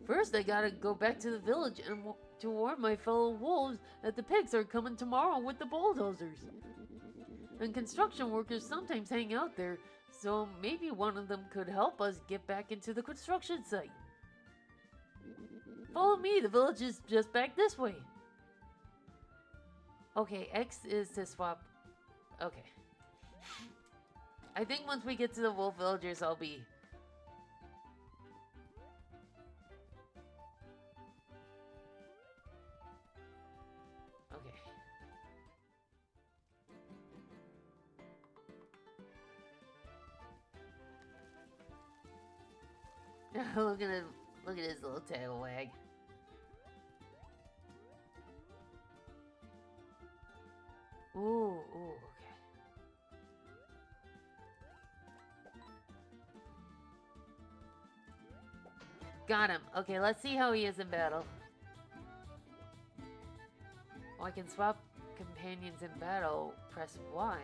First, I gotta go back to the village and to warn my fellow wolves that the pigs are coming tomorrow with the bulldozers. And construction workers sometimes hang out there, so maybe one of them could help us get back into the construction site. Follow me, the village is just back this way. Okay, X is to swap. Okay. I think once we get to the wolf villagers, I'll be... Okay. look at his little tail wag. Ooh, okay. Got him. Okay, let's see how he is in battle. Oh, I can swap companions in battle. Press Y.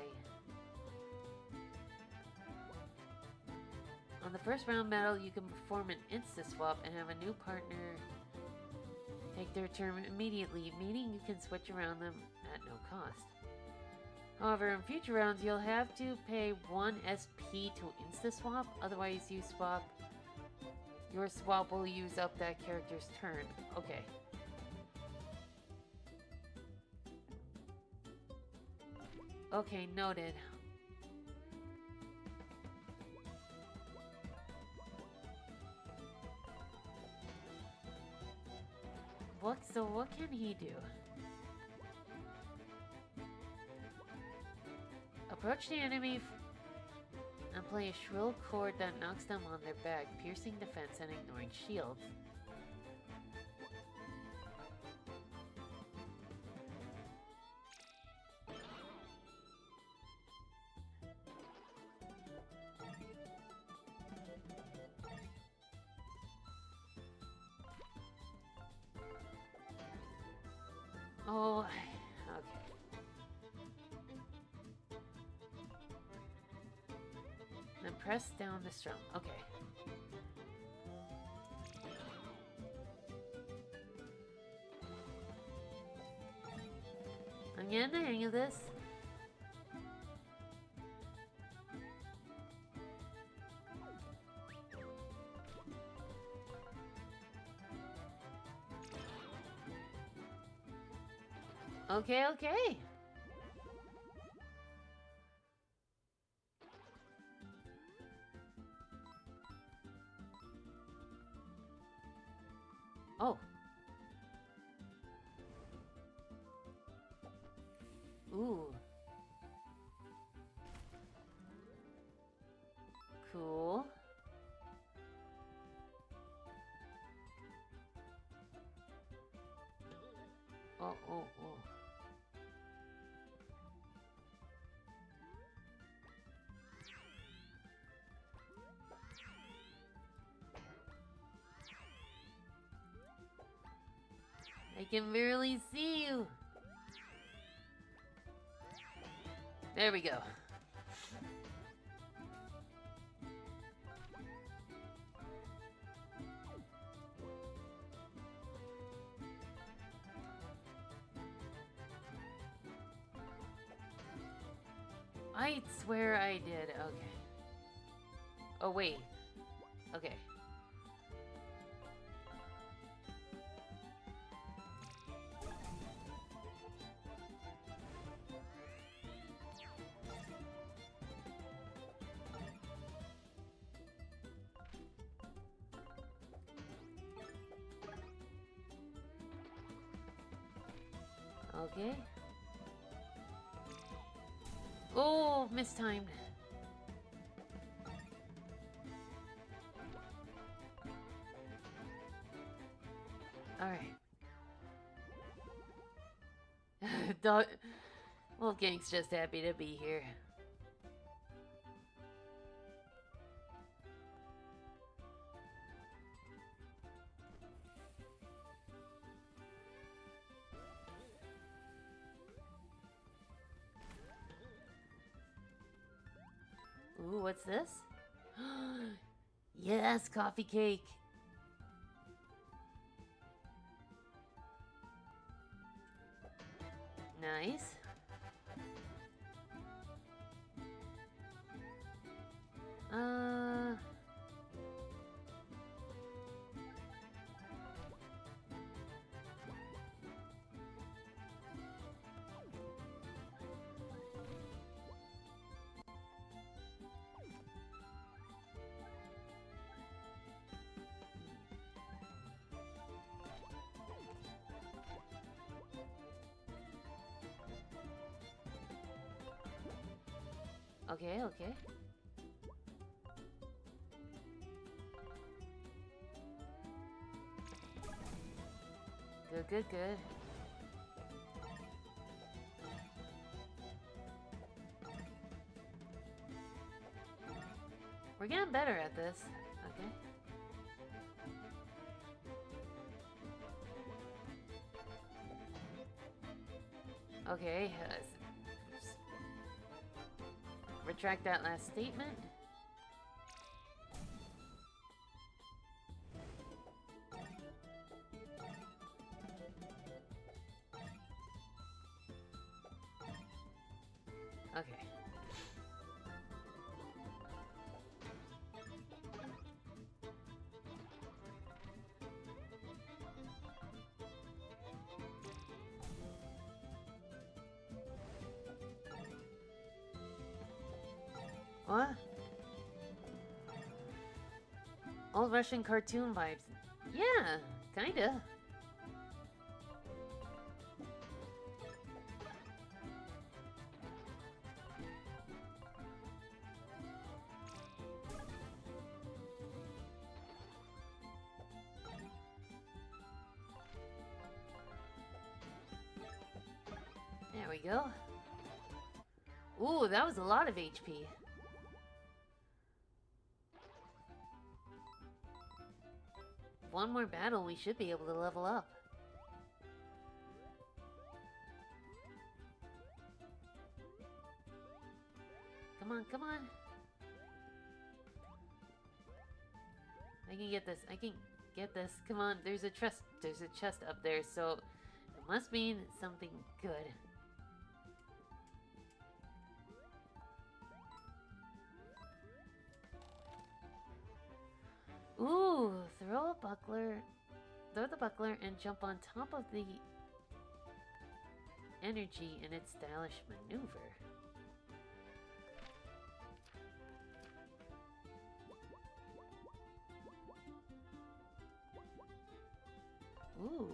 On the first round battle, you can perform an insta-swap and have a new partner take their turn immediately, meaning you can switch around them at no cost. However, in future rounds, you'll have to pay 1 SP to insta-swap, otherwise your swap will use up that character's turn. Okay. Okay, noted. What can he do? Approach the enemy and play a shrill chord that knocks them on their back, piercing defense and ignoring shields. Oh, okay. Then press down the strum. Okay. I'm getting the hang of this. Okay, okay. Oh. Ooh. Cool. Oh, oh, oh. I can barely see you. There we go. I swear I did. Okay. Oh, wait. Okay. Okay. Oh, mistimed. Alright. Wolfgang's just happy to be here. Ooh, what's this? Yes, coffee cake. Nice. Okay, okay. Good, good, good. We're getting better at this. Okay. Okay. Retract that last statement. Okay. What? Old Russian cartoon vibes. Yeah, kinda. There we go. Ooh, that was a lot of HP. One more battle, we should be able to level up. Come on, come on. I can get this. I can get this. Come on, there's a chest up there, so it must mean something good. Ooh, throw the buckler and jump on top of the energy in its stylish maneuver. Ooh.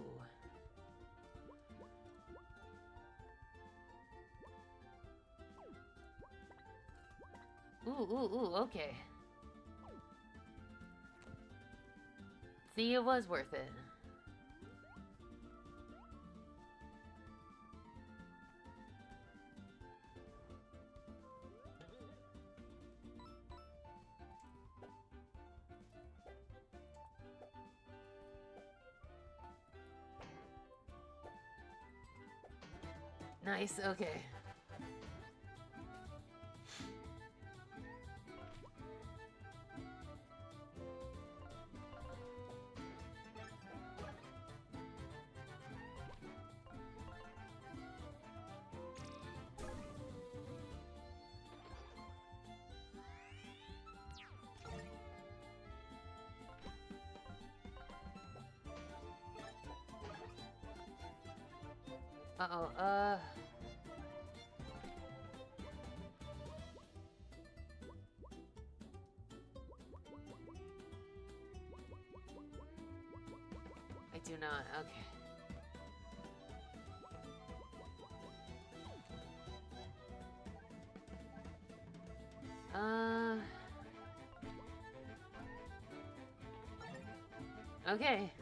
Ooh, okay. See, it was worth it. Nice, okay. Uh-oh, I do not, okay. Okay.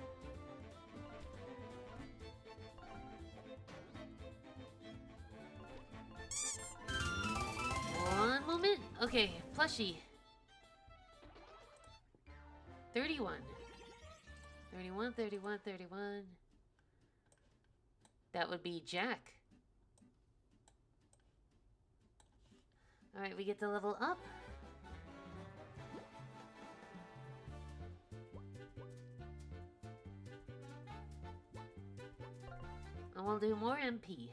One moment. Okay, plushie. 31. 31, 31, 31. That would be Jack. Alright, we get to level up. And we'll do more MP.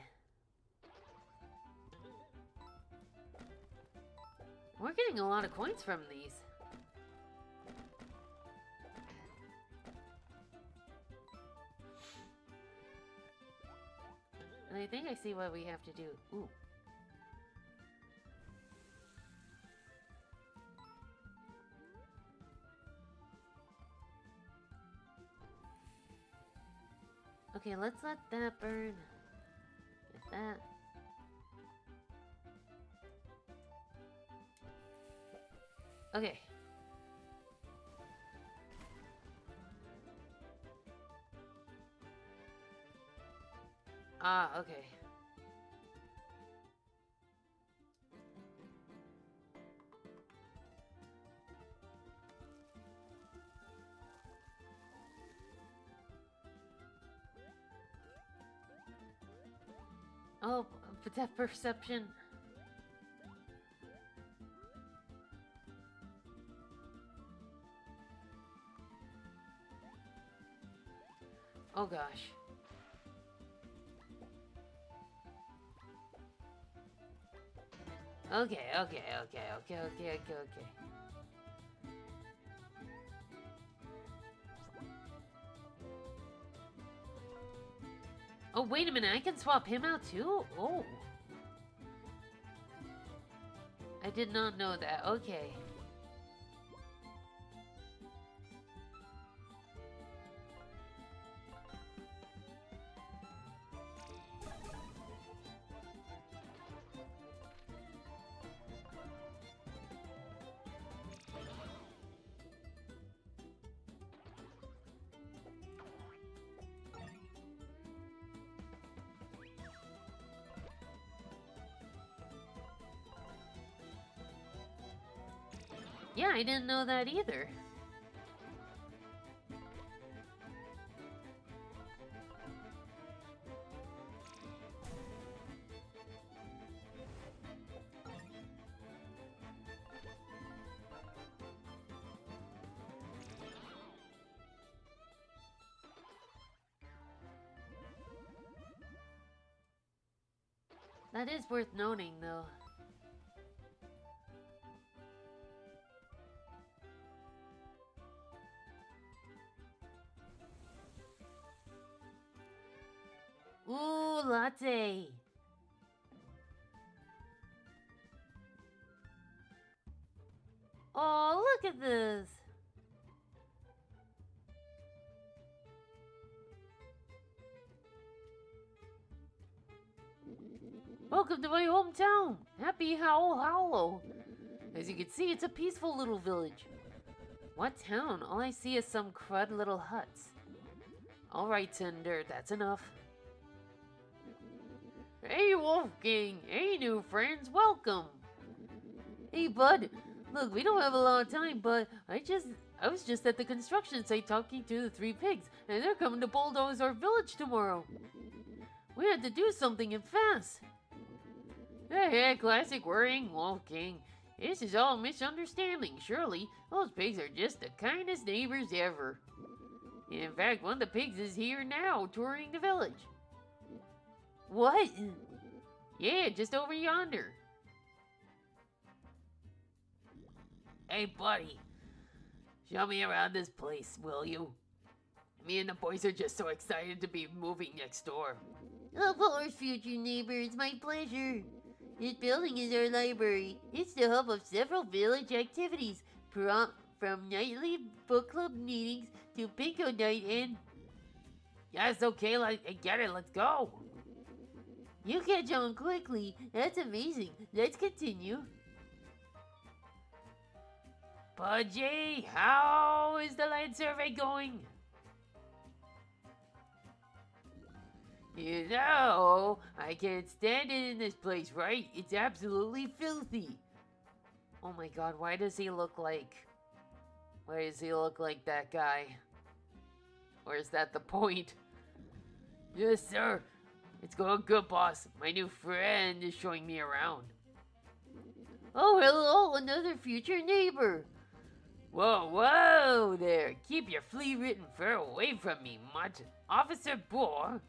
We're getting a lot of coins from these. And I think I see what we have to do. Ooh. Okay, let's let that burn. Get that. Okay. Ah, okay. Oh, depth perception. Oh gosh. Okay. Oh, wait a minute, I can swap him out too? Oh. I did not know that. Okay. Yeah, I didn't know that either. That is worth noting, though. Ooh, latte. Oh, look at this. Welcome to my hometown. Happy Howl Hollow. As you can see, it's a peaceful little village. What town? All I see is some crud little huts. Alright, Cinder, that's enough. Hey, Wolfgang! Hey, new friends, welcome! Hey, bud. Look, we don't have a lot of time, but I was just at the construction site talking to the 3 pigs, and they're coming to bulldoze our village tomorrow. We had to do something and fast. Hey, classic worrying Wolfgang. This is all a misunderstanding, surely. Those pigs are just the kindest neighbors ever. In fact, one of the pigs is here now, touring the village. What? Yeah, just over yonder. Hey, buddy. Show me around this place, will you? Me and the boys are just so excited to be moving next door. Of course, future neighbor, it's my pleasure. This building is our library. It's the hub of several village activities, from nightly book club meetings to Pinko Night and... Yeah, it's okay, I get it, let's go. You catch on quickly. That's amazing. Let's continue. Pudgy, how is the land survey going? You know, I can't stand it in this place, right? It's absolutely filthy. Oh my god, why does he look like... Why does he look like that guy? Or is that the point? Yes, sir. It's going good, boss. My new friend is showing me around. Oh, hello, another future neighbor. Whoa, whoa there. Keep your flea-ridden fur away from me, mutt. Officer Boar.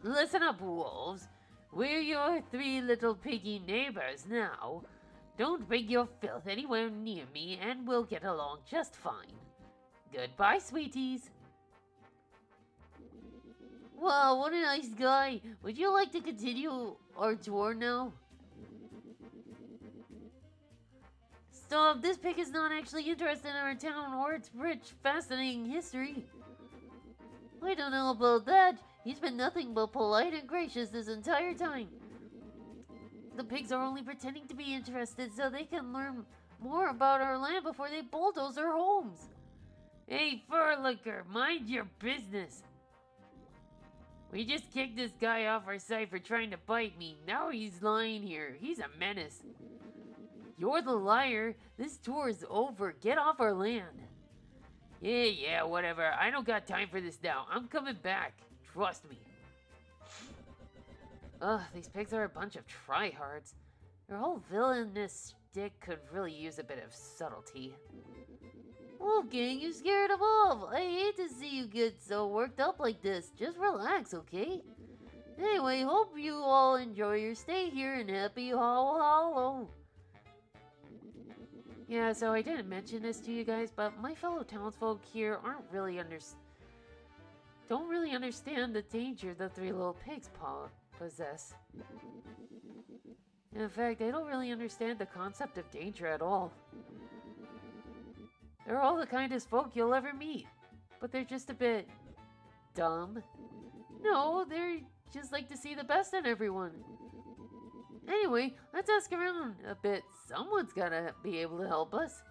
Listen up, wolves. We're your 3 little piggy neighbors now. Don't bring your filth anywhere near me and we'll get along just fine. Goodbye, sweeties. Wow, what a nice guy. Would you like to continue our tour now? Stop, this pig is not actually interested in our town or its rich, fascinating history. I don't know about that. He's been nothing but polite and gracious this entire time. The pigs are only pretending to be interested so they can learn more about our land before they bulldoze our homes. Hey, furlooker, mind your business. We just kicked this guy off our site for trying to bite me. Now he's lying here. He's a menace. You're the liar. This tour is over. Get off our land. Yeah, whatever. I don't got time for this now. I'm coming back. Trust me. Ugh, these pigs are a bunch of tryhards. Their whole villainous stick could really use a bit of subtlety. Wolfgang, you scared him off. I hate to see you get so worked up like this. Just relax, okay? Anyway, hope you all enjoy your stay here in Happy Hollow. Yeah, so I didn't mention this to you guys, but my fellow townsfolk here don't really understand the danger the 3 little pigs possess. In fact, I don't really understand the concept of danger at all. They're all the kindest folk you'll ever meet, but they're just a bit dumb. No, they're just like to see the best in everyone. Anyway, let's ask around a bit. Someone's gotta be able to help us.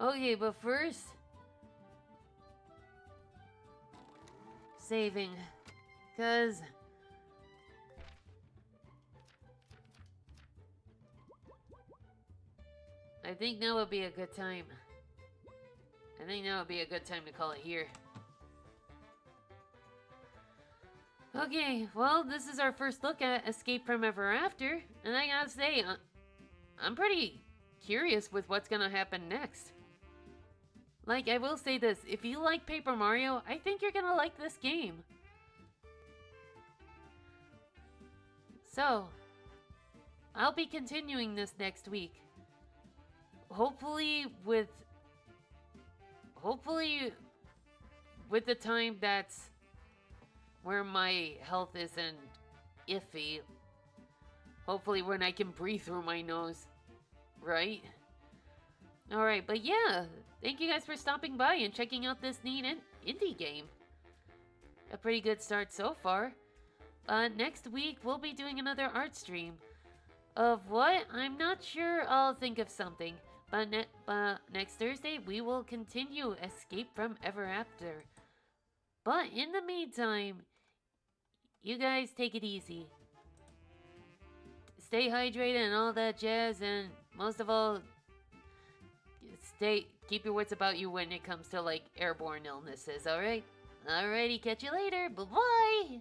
Okay, but first... saving. 'Cause... I think now would be a good time. I think now would be a good time to call it here. Okay, well, this is our first look at Escape from Ever After, and I gotta say, I'm pretty curious with what's gonna happen next. Like, I will say this, if you like Paper Mario, I think you're gonna like this game. So, I'll be continuing this next week. Hopefully with the time that's where my health isn't iffy. Hopefully when I can breathe through my nose, right? Alright, but yeah, thank you guys for stopping by and checking out this neat indie game. A pretty good start so far. Next week we'll be doing another art stream. Of what? I'm not sure. I'll think of something. But next Thursday we will continue Escape from Ever After. But in the meantime, you guys take it easy. Stay hydrated and all that jazz, and most of all, keep your wits about you when it comes to like airborne illnesses, alright? Alrighty, catch you later. Bye-bye!